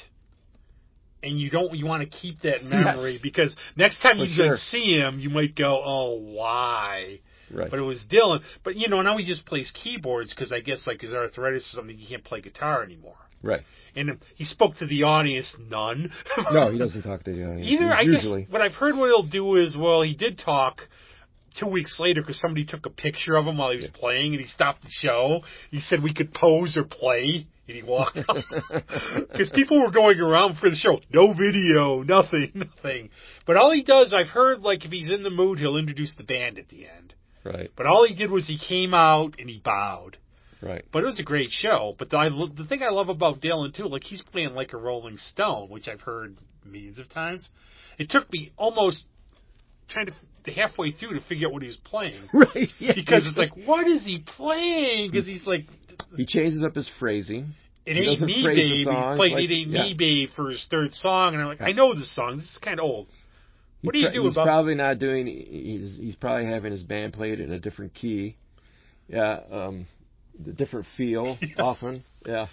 And you want to keep that memory, yes, because next time you see him, you might go, oh, why? Right. But it was Dylan. But, now he just plays keyboards because I guess like his arthritis or something, he can't play guitar anymore. Right. And he spoke to the audience, none. No, he doesn't talk to the audience. Either, I usually. guess, what I've heard what he'll do is, well, he did talk 2 weeks later because somebody took a picture of him while he was playing, and he stopped the show. He said we could pose or play, and he walked off. Because people were going around for the show. No video, nothing. But all he does, I've heard, like, if he's in the mood, he'll introduce the band at the end. Right. But all he did was he came out and he bowed. Right. But it was a great show. But the thing I love about Dylan, too, like, he's playing like a Rolling Stone, which I've heard millions of times. It took me almost trying to halfway through to figure out what he was playing. Right. Yeah, because it's like, what is he playing? Because he's like... He changes up his phrasing. It Ain't Me, Babe. He played It Ain't Me, Babe for his third song. And I'm like, I know this song. This is kind of old. What do you do he's about... Probably not doing... He's probably having his band play it in a different key. Yeah, the different feel often. Yeah,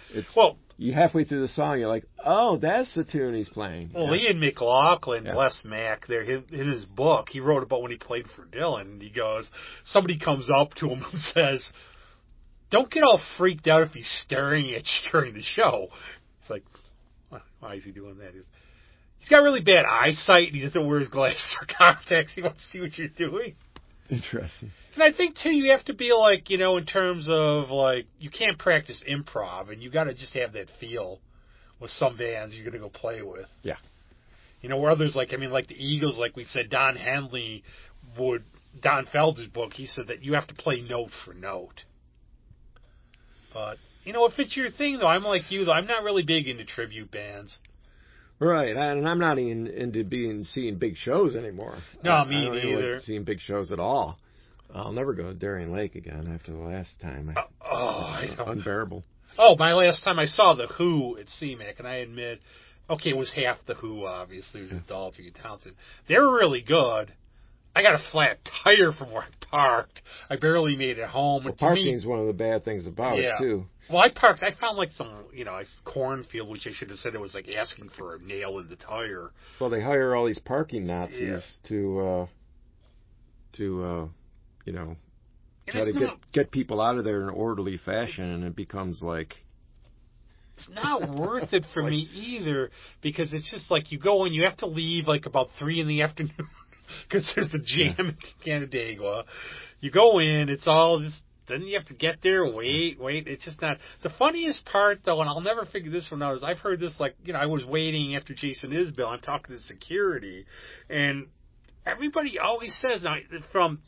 you halfway through the song, you're like, oh, that's the tune he's playing. Well, Ian McLaughlin, bless Mac, there in his book, he wrote about when he played for Dylan. And he goes, somebody comes up to him and says, don't get all freaked out if he's staring at you during the show. It's like, why is he doing that? He's got really bad eyesight, and he doesn't wear his glasses or contacts. He wants to see what you're doing. Interesting. And I think, too, you have to be like, in terms of, like, you can't practice improv, and you got to just have that feel with some bands you're going to go play with. Yeah. Where others, like the Eagles, like we said, Don Felder's book, he said that you have to play note for note. But, if it's your thing, though, I'm like you, though. I'm not really big into tribute bands. Right, and I'm not even into seeing big shows anymore. No, me neither. I don't like seeing big shows at all. I'll never go to Darien Lake again after the last time. I know. Unbearable. Oh, my last time I saw The Who at CMAC, and I admit, okay, it was half The Who, obviously. It was Daltrey and Townsend. They were really good. I got a flat tire from where I parked. I barely made it home. Well, parking's one of the bad things about it, too. Well, I found like some, cornfield, which I should have said it was like asking for a nail in the tire. Well, they hire all these parking Nazis to try to get people out of there in an orderly fashion, and it becomes like... It's not worth it for me either, because it's just like you go and you have to leave like about 3 in the afternoon because there's the jam in Canandaigua. You go in, it's all just... Then you have to get there, wait. It's just not... The funniest part, though, and I'll never figure this one out, is I've heard this, like, I was waiting after Jason Isbell. I'm talking to security, and everybody always says, now, from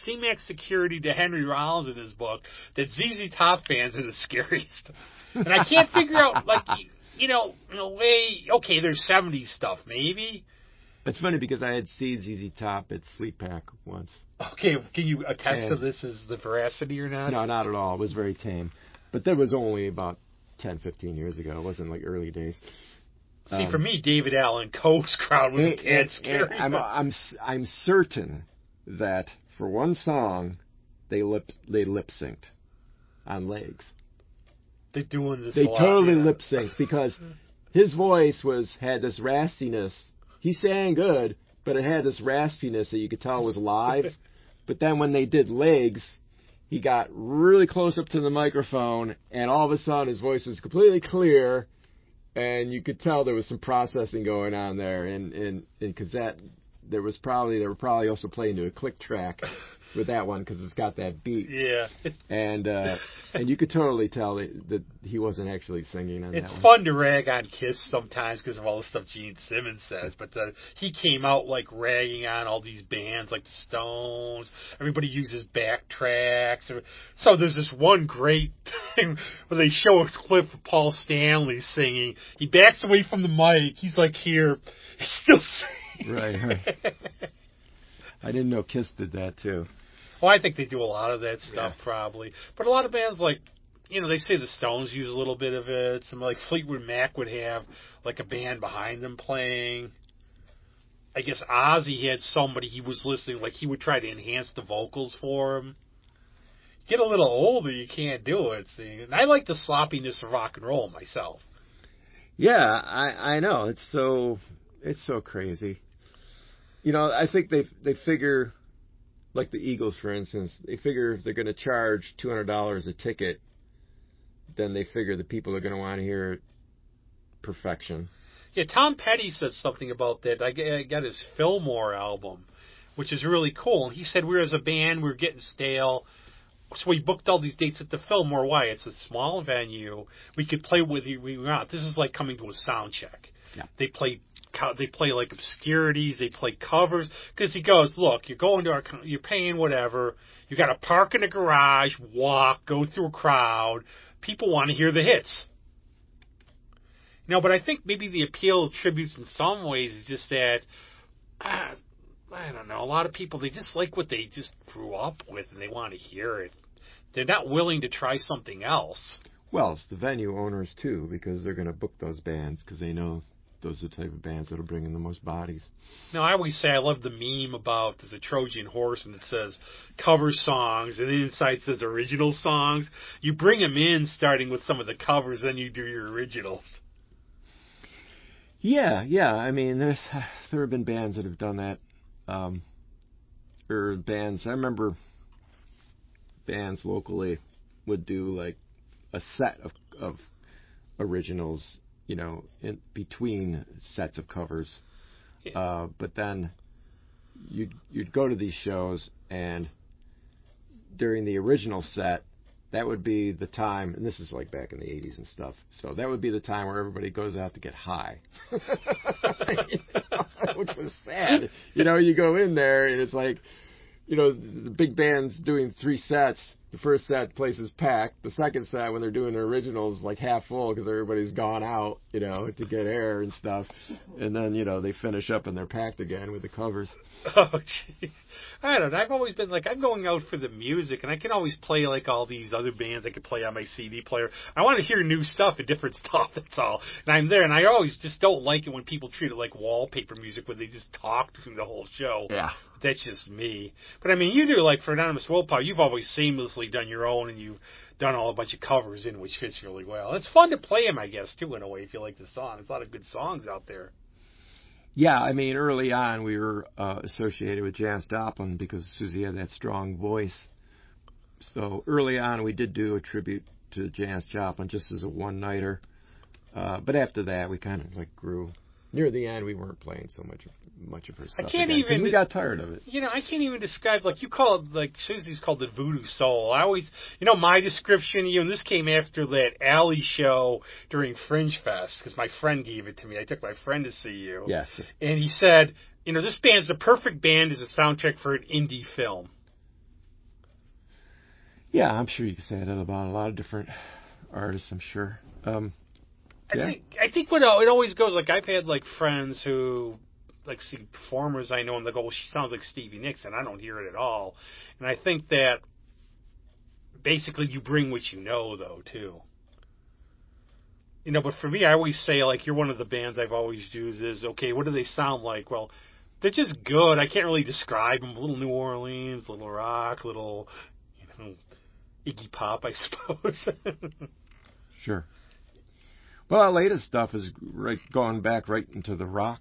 CMAX security to Henry Rollins in his book, that ZZ Top fans are the scariest. And I can't figure out, like, in a way, okay, there's 70s stuff, maybe. It's funny because I had seen ZZ Top at Fleet Pack once. Okay, can you attest to this as the veracity or not? No, not at all. It was very tame. But that was only about 10, 15 years ago. It wasn't like early days. See, for me, David Allen Coe's crowd was a tad scary. I'm certain that for one song, they lip synced on Legs. They're doing this. They totally lip synced because his voice had this raspiness. He sang good, but it had this raspiness that you could tell was live. But then when they did Legs, he got really close up to the microphone, and all of a sudden his voice was completely clear, and you could tell there was some processing going on there, and because they were probably also playing to a click track, with that one because it's got that beat. Yeah. And you could totally tell that he wasn't actually singing on that one. It's fun to rag on Kiss sometimes because of all the stuff Gene Simmons says, but he came out like ragging on all these bands like the Stones. Everybody uses backtracks. So there's this one great thing where they show a clip of Paul Stanley singing. He backs away from the mic. He's like here. He's still singing. Right. I didn't know Kiss did that too. Well, I think they do a lot of that stuff, probably. But a lot of bands, like, they say the Stones use a little bit of it. Some, like, Fleetwood Mac would have, like, a band behind them playing. I guess Ozzy had somebody he was listening, like, he would try to enhance the vocals for him. Get a little older, you can't do it. See? And I like the sloppiness of rock and roll myself. Yeah, I know. It's so crazy. I think they figure... Like the Eagles, for instance, they figure if they're going to charge $200 a ticket, then they figure the people are going to want to hear perfection. Yeah, Tom Petty said something about that. I got his Fillmore album, which is really cool. And he said we as a band, we were getting stale, so we booked all these dates at the Fillmore. Why? It's a small venue. We could play with you. This is like coming to a sound check. Yeah. They play like obscurities, they play covers, because he goes, look, you're paying whatever, you got to park in a garage, walk, go through a crowd, people want to hear the hits. But I think maybe the appeal of tributes in some ways is just that, I don't know, a lot of people, they just like what they just grew up with and they want to hear it. They're not willing to try something else. Well, it's the venue owners too, because they're going to book those bands because they know those are the type of bands that'll bring in the most bodies. I always say I love the meme about there's a Trojan horse and it says cover songs and inside says original songs. You bring them in starting with some of the covers, then you do your originals. Yeah. I mean, there have been bands that have done that. I remember bands locally would do like a set of originals, in between sets of covers. Yeah. But then you'd go to these shows, and during the original set, that would be the time, and this is like back in the 80s and stuff, so that would be the time where everybody goes out to get high. Which was sad. You go in there, and it's like, the big band's doing 3 sets. The first set, place is packed. The second set, when they're doing their originals, like half full because everybody's gone out, to get air and stuff. And then, they finish up and they're packed again with the covers. Oh, jeez. I don't know. I've always been like, I'm going out for the music, and I can always play like all these other bands I could play on my CD player. I want to hear new stuff and different stuff, that's all. And I'm there, and I always just don't like it when people treat it like wallpaper music, where they just talk through the whole show. Yeah. That's just me. But I mean, you do, like for Anonymous Willpower, you've always seamlessly done your own, and you've done a bunch of covers in, which fits really well. It's fun to play them, I guess, too, in a way, if you like the song. There's a lot of good songs out there. Yeah, I mean, early on we were associated with Janis Joplin because Susie had that strong voice. So early on we did do a tribute to Janis Joplin just as a one-nighter. But after that we kind of like grew. Near the end, we weren't playing so much of her stuff. Because we got tired of it. I can't even describe, like, you call it, like, Susie's called it voodoo soul. I always, my description, and this came after that Alley show during Fringe Fest, because my friend gave it to me. I took my friend to see you. Yes. And he said, this band's the perfect band as a soundtrack for an indie film. Yeah, I'm sure you can say that about a lot of different artists, I'm sure. I think when it always goes, like, I've had, like, friends who, like, see performers I know, and they go, well, she sounds like Stevie Nicks, and I don't hear it at all. And I think that basically you bring what you know, though, too. But for me, I always say, like, you're one of the bands I've always used is, okay, what do they sound like? Well, they're just good. I can't really describe them. A little New Orleans, a little rock, a little, Iggy Pop, I suppose. Sure. Well, our latest stuff is going back right into the rock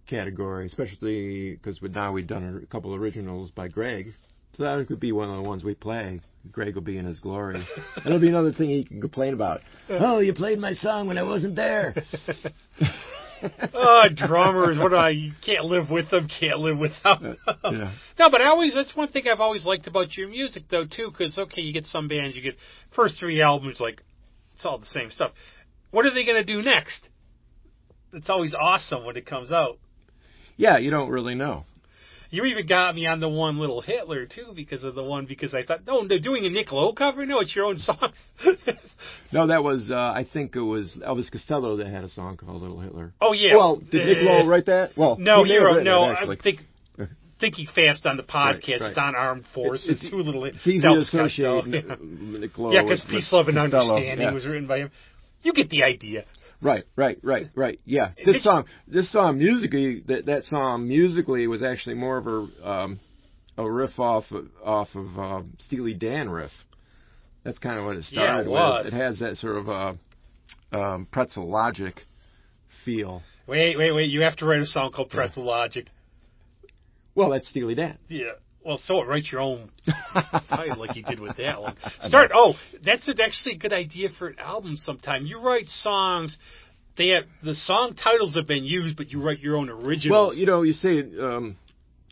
category, especially because now we've done a couple originals by Greg. So that could be one of the ones we play. Greg will be in his glory. That'll be another thing he can complain about. Oh, you played my song when I wasn't there. Drummers, you can't live with them, can't live without them. Yeah. No, but that's one thing I've always liked about your music, though, too, because, okay, you get some bands, you get first 3 albums, like, it's all the same stuff. What are they going to do next? It's always awesome when it comes out. Yeah, you don't really know. You even got me on the one Little Hitler, too, because I thought, no, they're doing a Nick Lowe cover? No, it's your own song. No, that was, I think it was Elvis Costello that had a song called Little Hitler. Oh, yeah. Well, did Nick Lowe write that? Well, no, I'm thinking fast on the podcast. Right. It's on Armed Forces. It's easy to associate Nick Lowe. Yeah, because Peace, Love, and Costello. Understanding was written by him. You get the idea. Right. Yeah, this song musically, that song musically was actually more of a riff off of Steely Dan riff. That's kind of what it started with. It has that sort of Pretzel Logic feel. Wait! You have to write a song called Pretzel Logic. Well, that's Steely Dan. Yeah. Well, so write your own title like you did with that one. That's actually a good idea for an album sometime. You write songs, the song titles have been used, but you write your own originals. Well, you say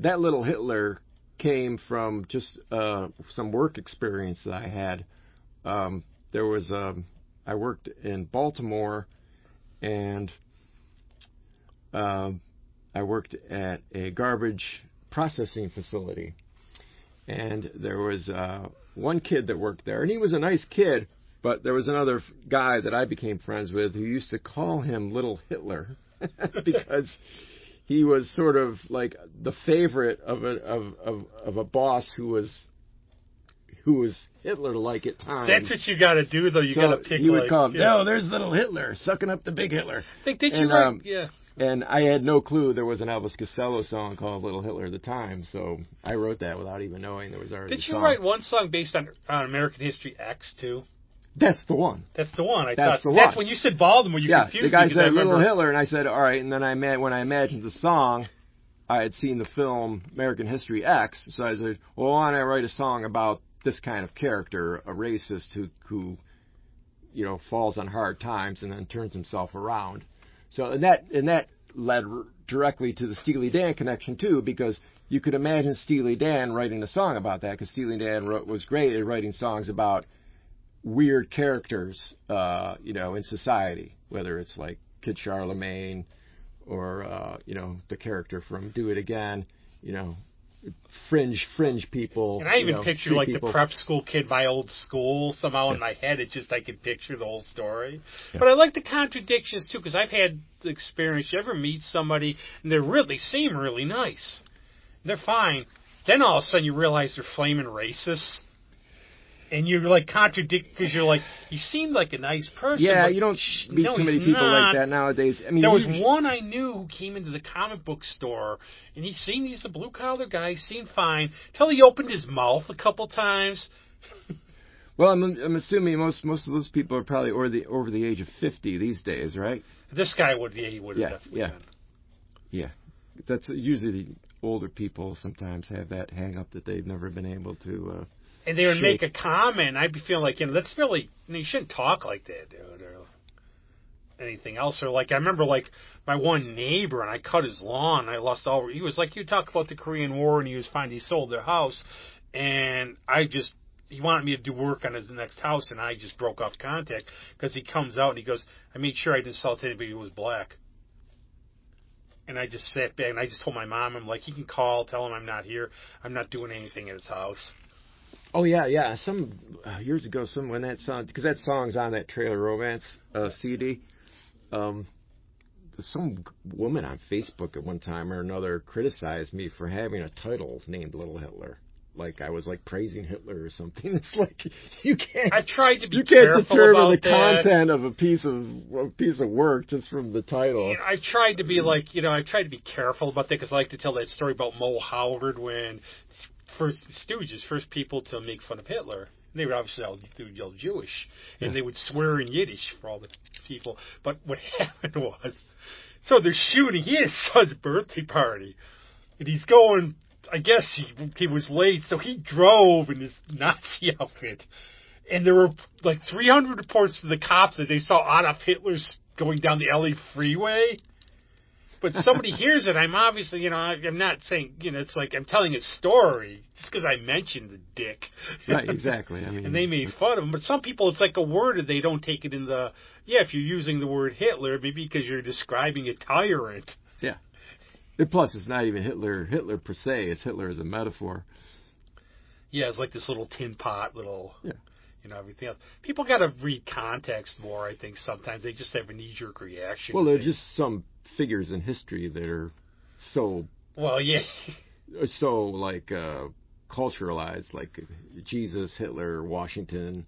that Little Hitler came from just some work experience that I had. I worked in Baltimore, and I worked at a garbage processing facility, and there was one kid that worked there, and he was a nice kid, but there was another guy that I became friends with who used to call him Little Hitler because he was sort of like the favorite of a boss who was Hitler-like at times. That's what you got to do, though. You got to pick. He would call him, no, there's Little Hitler sucking up the big Hitler. Did you write? Yeah. And I had no clue there was an Elvis Costello song called Little Hitler at the time, so I wrote that without even knowing there was already a song. Did you write one song based on American History X, too? That's the one. That's the one. That's when you said Baltimore, you confused me. The guy said Little Hitler, and I said, all right, and then when I imagined the song, I had seen the film American History X, so I said, well, why don't I write a song about this kind of character, a racist who falls on hard times and then turns himself around. So and that led directly to the Steely Dan connection too, because you could imagine Steely Dan writing a song about that, because Steely Dan was great at writing songs about weird characters, in society, whether it's like Kid Charlemagne or the character from Do It Again, fringe people. And I even pictured like people. The prep school kid, my old school, somehow in my head. It's just I could picture the whole story. Yeah. But I like the contradictions too, because I've had the experience. You ever meet somebody and they seem really nice, they're fine. Then all of a sudden you realize they're flaming racist. And you're like contradict because you're like, you seem like a nice person. Yeah, you don't meet too many people like that nowadays. I mean, there was one I knew who came into the comic book store, and he's a blue collar guy, he seemed fine, till he opened his mouth a couple times. Well, I'm assuming most of those people are probably over the age of 50 these days, right? This guy would, he would have definitely been. Yeah, that's usually the older people sometimes have that hang up that they've never been able to. And they would make a comment, and I'd be feeling like, that's really, you shouldn't talk like that, dude, or anything else. Or like, I remember like my one neighbor, and I cut his lawn, and I lost all, he was like, you talk about the Korean War, and he was fine, he sold their house, and he wanted me to do work on his next house, and I just broke off contact, because he comes out, and he goes, I made sure I didn't sell to anybody who was black. And I just sat back, and I just told my mom, I'm like, he can call, tell him I'm not here, I'm not doing anything at his house. Oh yeah. Some years ago, when that song, because that song's on that Trailer Romance CD. Some woman on Facebook at one time or another criticized me for having a title named Little Hitler. Like I was like praising Hitler or something. It's like you can't. I tried to be. You can't determine the that. content of a piece of work just from the title. I tried to be like, I tried to be careful about that because I like to tell that story about Mo Howard when. First people to make fun of Hitler. They would obviously yell Jewish, and they would swear in Yiddish for all the people. But what happened was, so they're shooting his son's birthday party, and he's going. I guess he was late, so he drove in his Nazi outfit, and there were like 300 reports to the cops that they saw Adolf Hitler going down the LA freeway. But somebody hears it, I'm obviously, I'm not saying, it's like I'm telling a story just because I mentioned the dick. Right, exactly. I mean, and they made fun of him. But some people, it's like a word that they don't take it in the, if you're using the word Hitler, maybe because you're describing a tyrant. Yeah. And plus, it's not even Hitler per se. It's Hitler as a metaphor. Yeah, it's like this little tin pot, everything else. People got to read context more, I think, sometimes. They just have a knee-jerk reaction. Well, there are just some figures in history that are so... Well, yeah. So, like, culturalized, like Jesus, Hitler, Washington.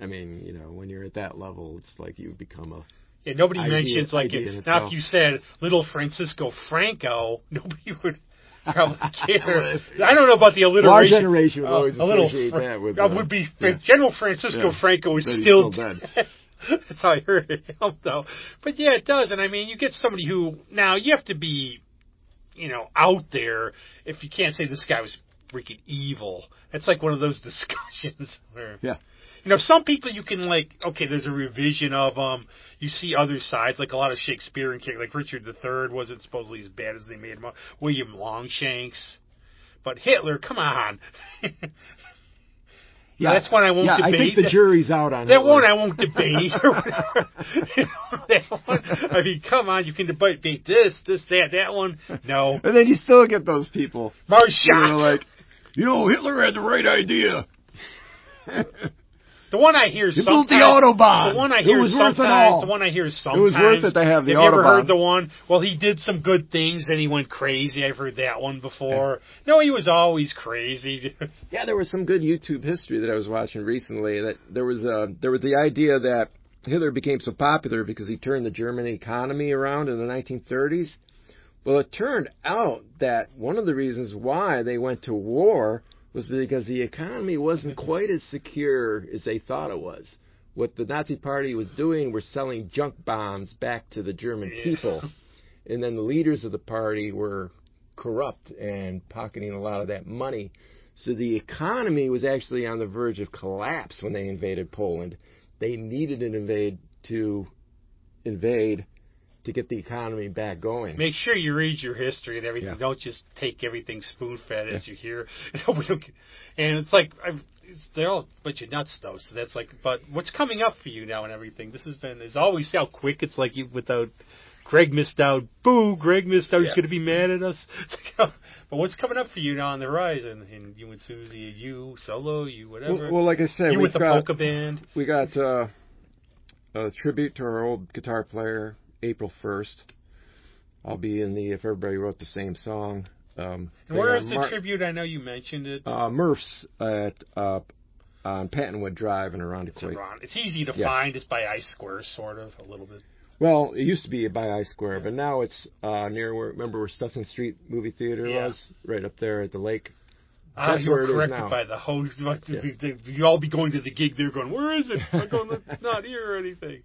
I mean, when you're at that level, it's like you become a... Yeah, nobody mentions, like, now if you said little Francisco Franco, nobody would... probably care. I don't know about the alliteration. Our generation would always associate that with... would be General Francisco Franco is still dead. That's how I heard it, though. But yeah, it does. And I mean, you get somebody who... Now, you have to be, out there if you can't say this guy was freaking evil. It's like one of those discussions where... Yeah. Some people you can, there's a revision of them. You see other sides, like a lot of Shakespearean characters, like Richard III wasn't supposedly as bad as they made him out. William Longshanks. But Hitler, come on. Yeah, that's one I won't debate. I think the jury's out on that Hitler. one I won't debate. That one, I mean, come on, you can debate this, that one. No. And then you still get those people. Marshak. Hitler had the right idea. The one I hear sometimes. Built the Autobahn. The one I hear sometimes. The one I hear sometimes. It was worth it to have the Autobahn. Have you ever heard the one? Well, he did some good things and he went crazy. I've heard that one before. Yeah. No, he was always crazy. Yeah, there was some good YouTube history that I was watching recently. That there was the idea that Hitler became so popular because he turned the German economy around in the 1930s. Well, it turned out that one of the reasons why they went to war was because the economy wasn't quite as secure as they thought it was. What the Nazi Party was doing was selling junk bonds back to the German people. And then the leaders of the party were corrupt and pocketing a lot of that money. So the economy was actually on the verge of collapse when they invaded Poland. They needed an invade to get the economy back going. Make sure you read your history and everything. Yeah. Don't just take everything spoon-fed as you hear. And it's like, they're all a bunch of nuts, though. So that's like, but what's coming up for you now and everything? It's always how quick it's like Greg missed out. Boo, Greg missed out. He's going to be mad at us. But what's coming up for you now on the horizon? And you and Susie, you solo, you whatever. Well, like I said, you with the polka band. We got a tribute to our old guitar player, April 1st. I'll be in if everybody wrote the same song. And where is the tribute? I know you mentioned it. Murph's on Pattonwood Drive in Arundequoit. It's easy to find. It's by I Square, sort of, a little bit. Well, it used to be by I Square, but now it's near remember where Stutson Street movie theater was? Right up there at the lake. That's you were corrected by the host. Yes. You all be going to the gig there going, where is it? I'm going, it's not here or anything.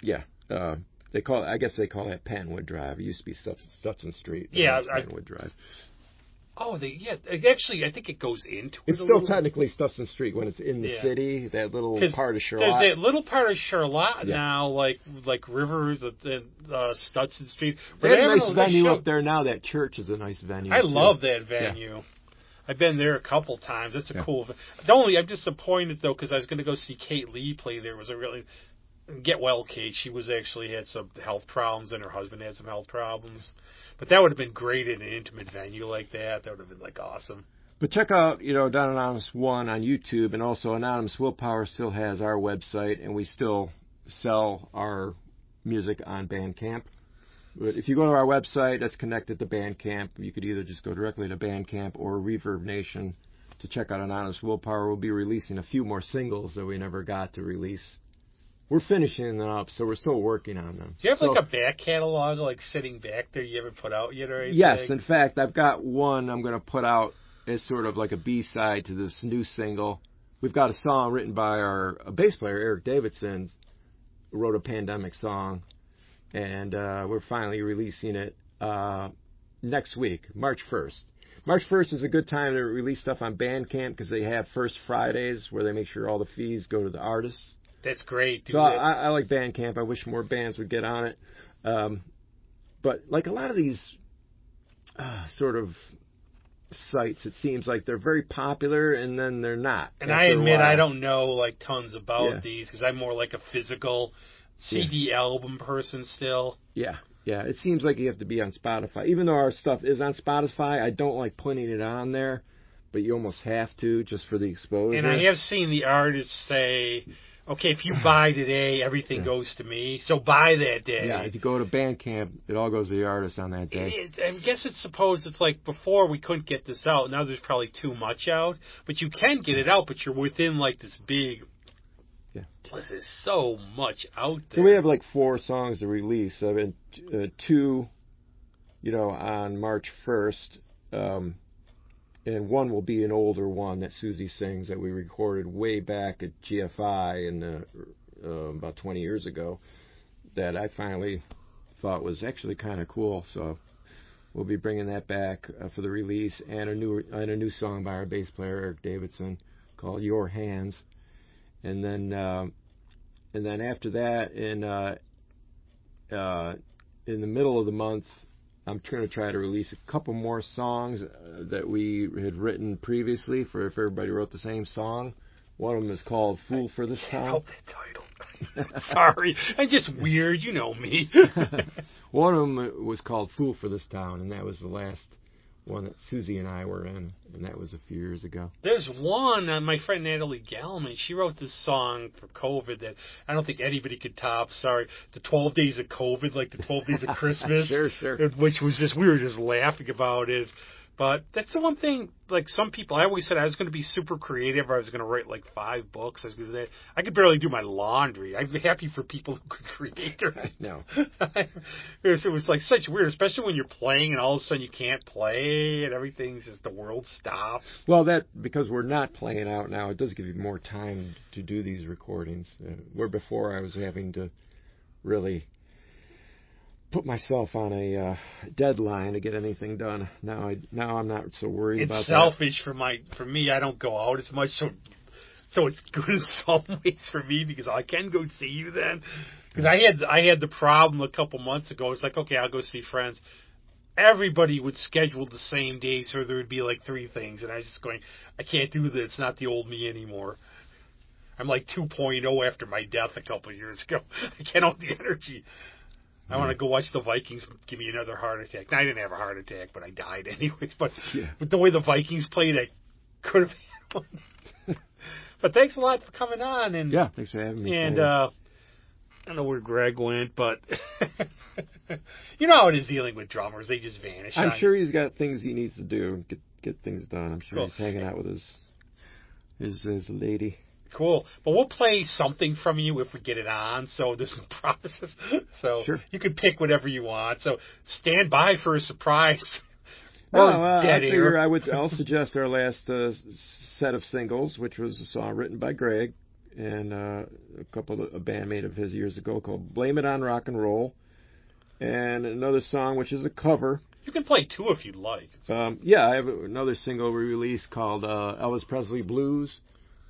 Yeah. I guess they call that Pattonwood Drive. It used to be Stutson Street. Yeah. Pattonwood Drive. Oh, actually, I think it goes into it. It's still technically Stutson Street when it's in the city, that little part of Charlotte. There's that little part of Charlotte now, like Rivers, Stutson Street. They have a nice venue up there now. That church is a nice venue. I love that venue. Yeah. I've been there a couple times. It's a cool venue. I'm disappointed, though, because I was going to go see Kate Lee play there. It was a really... Get well, Kate. She actually had some health problems, and her husband had some health problems. But that would have been great in an intimate venue like that. That would have been awesome. But check out, Don Anonymous 1 on YouTube, and also Anonymous Willpower still has our website, and we still sell our music on Bandcamp. But if you go to our website, that's connected to Bandcamp. You could either just go directly to Bandcamp or Reverb Nation to check out Anonymous Willpower. We'll be releasing a few more singles that we never got to release. We're finishing them up, so we're still working on them. Do you have a back catalog, sitting back there you haven't put out yet or anything? Yes, in fact, I've got one I'm going to put out as sort of like a B-side to this new single. We've got a song written by our bass player, Eric Davidson, who wrote a pandemic song, and we're finally releasing it next week, March 1st. March 1st is a good time to release stuff on Bandcamp because they have First Fridays where they make sure all the fees go to the artists. That's great. I like Bandcamp. I wish more bands would get on it. But like a lot of these sort of sites, it seems like they're very popular and then they're not. And I admit I don't know like tons about these because I'm more like a physical CD album person still. Yeah. It seems like you have to be on Spotify. Even though our stuff is on Spotify, I don't like putting it on there, but you almost have to just for the exposure. And I have seen the artists say, okay, if you buy today, everything goes to me, so buy that day. Yeah, if you go to Bandcamp, it all goes to the artist on that day. I guess it's like before we couldn't get this out. Now there's probably too much out, but you can get it out, but you're within like this big... Plus, there's so much out there. So we have like 4 songs to release. I mean, 2, on March 1st, and one will be an older one that Susie sings that we recorded way back at GFI in about 20 years ago that I finally thought was actually kind of cool. So we'll be bringing that back for the release, and a new song by our bass player Eric Davidson called "Your Hands." And then after that, in the middle of the month, I'm going to try to release a couple more songs that we had written previously if everybody wrote the same song. One of them is called "Fool for This Town." Help that title. Sorry, I'm just weird. You know me. One of them was called "Fool for This Town," and that was the last one that Susie and I were in, and that was a few years ago. There's one, my friend Natalie Gallman, she wrote this song for COVID that I don't think anybody could top. Sorry, the 12 Days of COVID, like the 12 Days of Christmas. Sure. Which was just, we were just laughing about it. But that's the one thing, like some people, I always said I was going to be super creative. I was going to write like 5 books. I could barely do my laundry. I'm happy for people who could create. No. It was like such weird, especially when you're playing and all of a sudden you can't play and everything's just, the world stops. Well, because we're not playing out now, it does give you more time to do these recordings. Where before I was having to really put myself on a deadline to get anything done. Now I'm not so worried about that. It's selfish for me. I don't go out as much, so it's good in some ways for me because I can go see you then. Because I had the problem a couple months ago. It's like, okay, I'll go see friends. Everybody would schedule the same day, so there would be like 3 things, and I was just going, I can't do that. It's not the old me anymore. I'm like 2.0 after my death a couple of years ago. I can't hold the energy. I want to go watch the Vikings give me another heart attack. Now, I didn't have a heart attack, but I died anyways. But with the way the Vikings played, I could have had one. But thanks a lot for coming on. And thanks for having me. And I don't know where Greg went, but you know how it is dealing with drummers. They just vanish. I'm sure he's got things he needs to do, get things done. I'm sure he's hanging out with his lady. Cool. But we'll play something from you if we get it on, so there's no promises. So you can pick whatever you want. So stand by for a surprise. I'll suggest our last set of singles, which was a song written by Greg and a bandmate of his years ago called "Blame It on Rock and Roll," and another song which is a cover. You can play 2 if you'd like. I have another single we released called Elvis Presley Blues,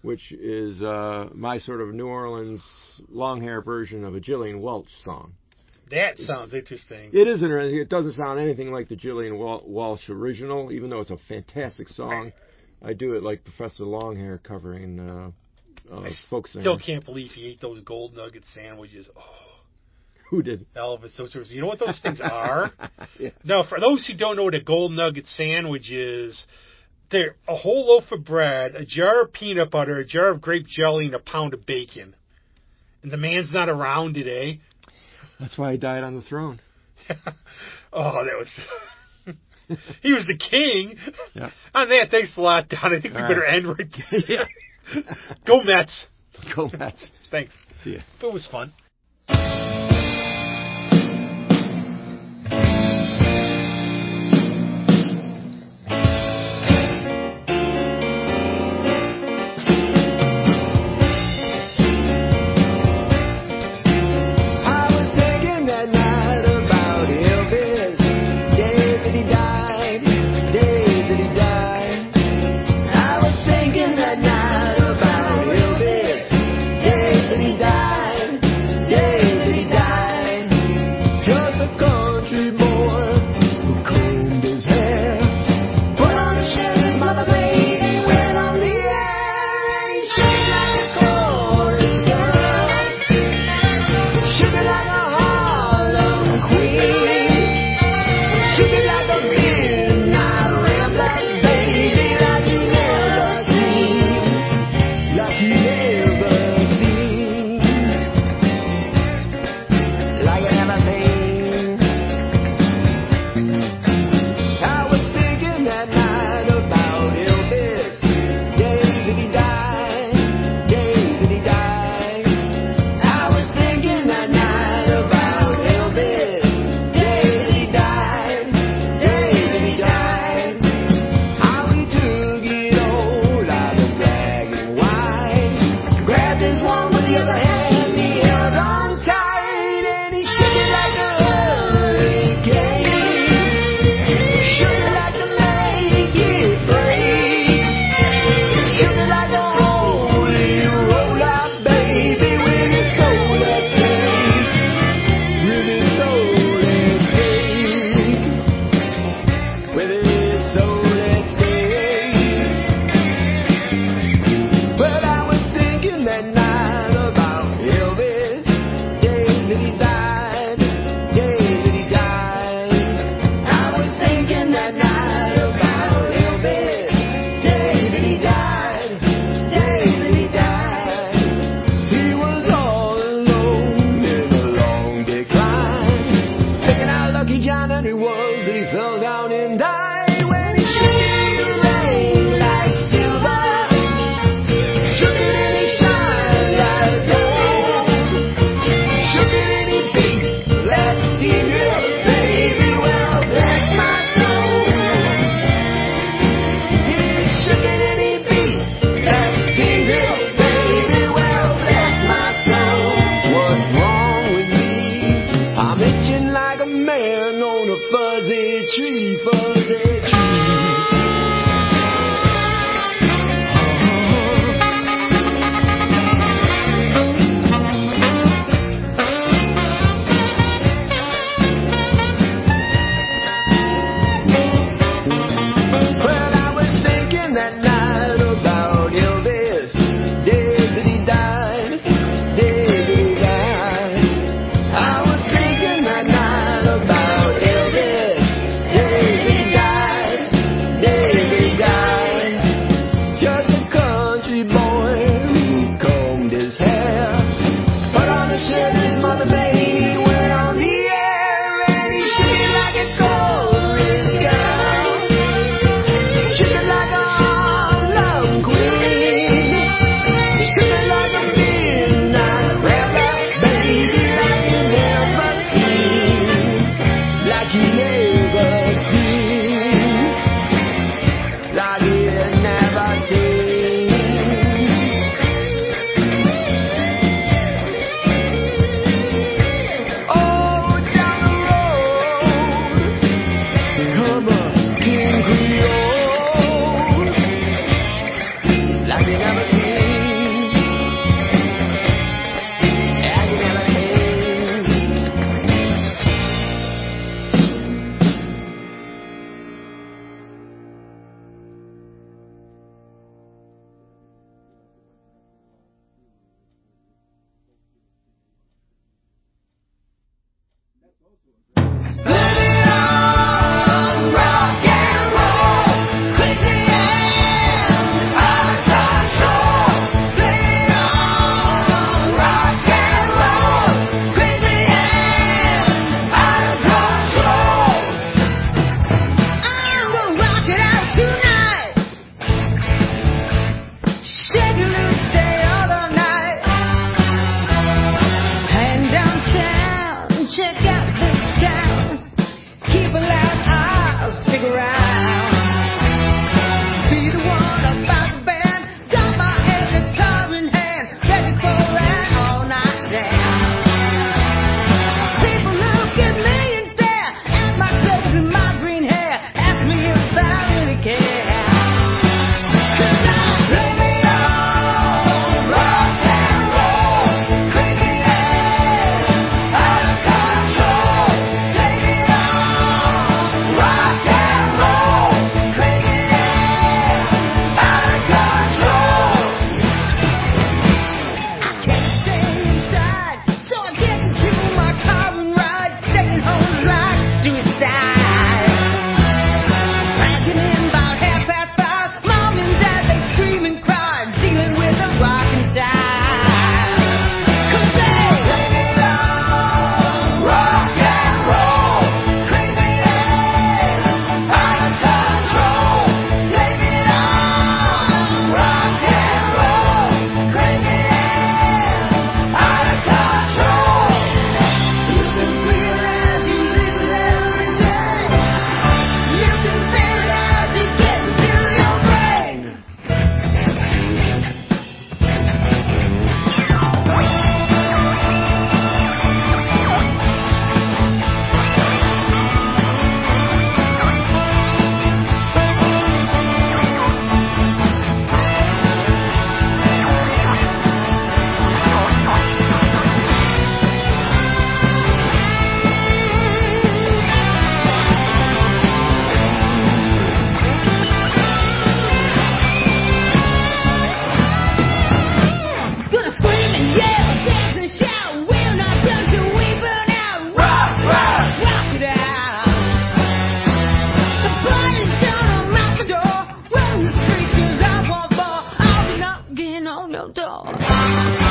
which is my sort of New Orleans long hair version of a Gillian Welch song. That sounds interesting. It is interesting. It doesn't sound anything like the Gillian Welch original, even though it's a fantastic song. I do it like Professor Longhair covering folk singers. Still can't believe he ate those gold nugget sandwiches. Oh. Who did? Elvis. You know what those things are? Now, for those who don't know what a gold nugget sandwich is, they're a whole loaf of bread, a jar of peanut butter, a jar of grape jelly, and a pound of bacon. And the man's not around today. That's why he died on the throne. Oh, that was... He was the king. Yeah. On that, thanks a lot, Don. I think we better end right there. Go Mets. Go Mets. Thanks. See ya. It was fun. Check out the sky. Bye.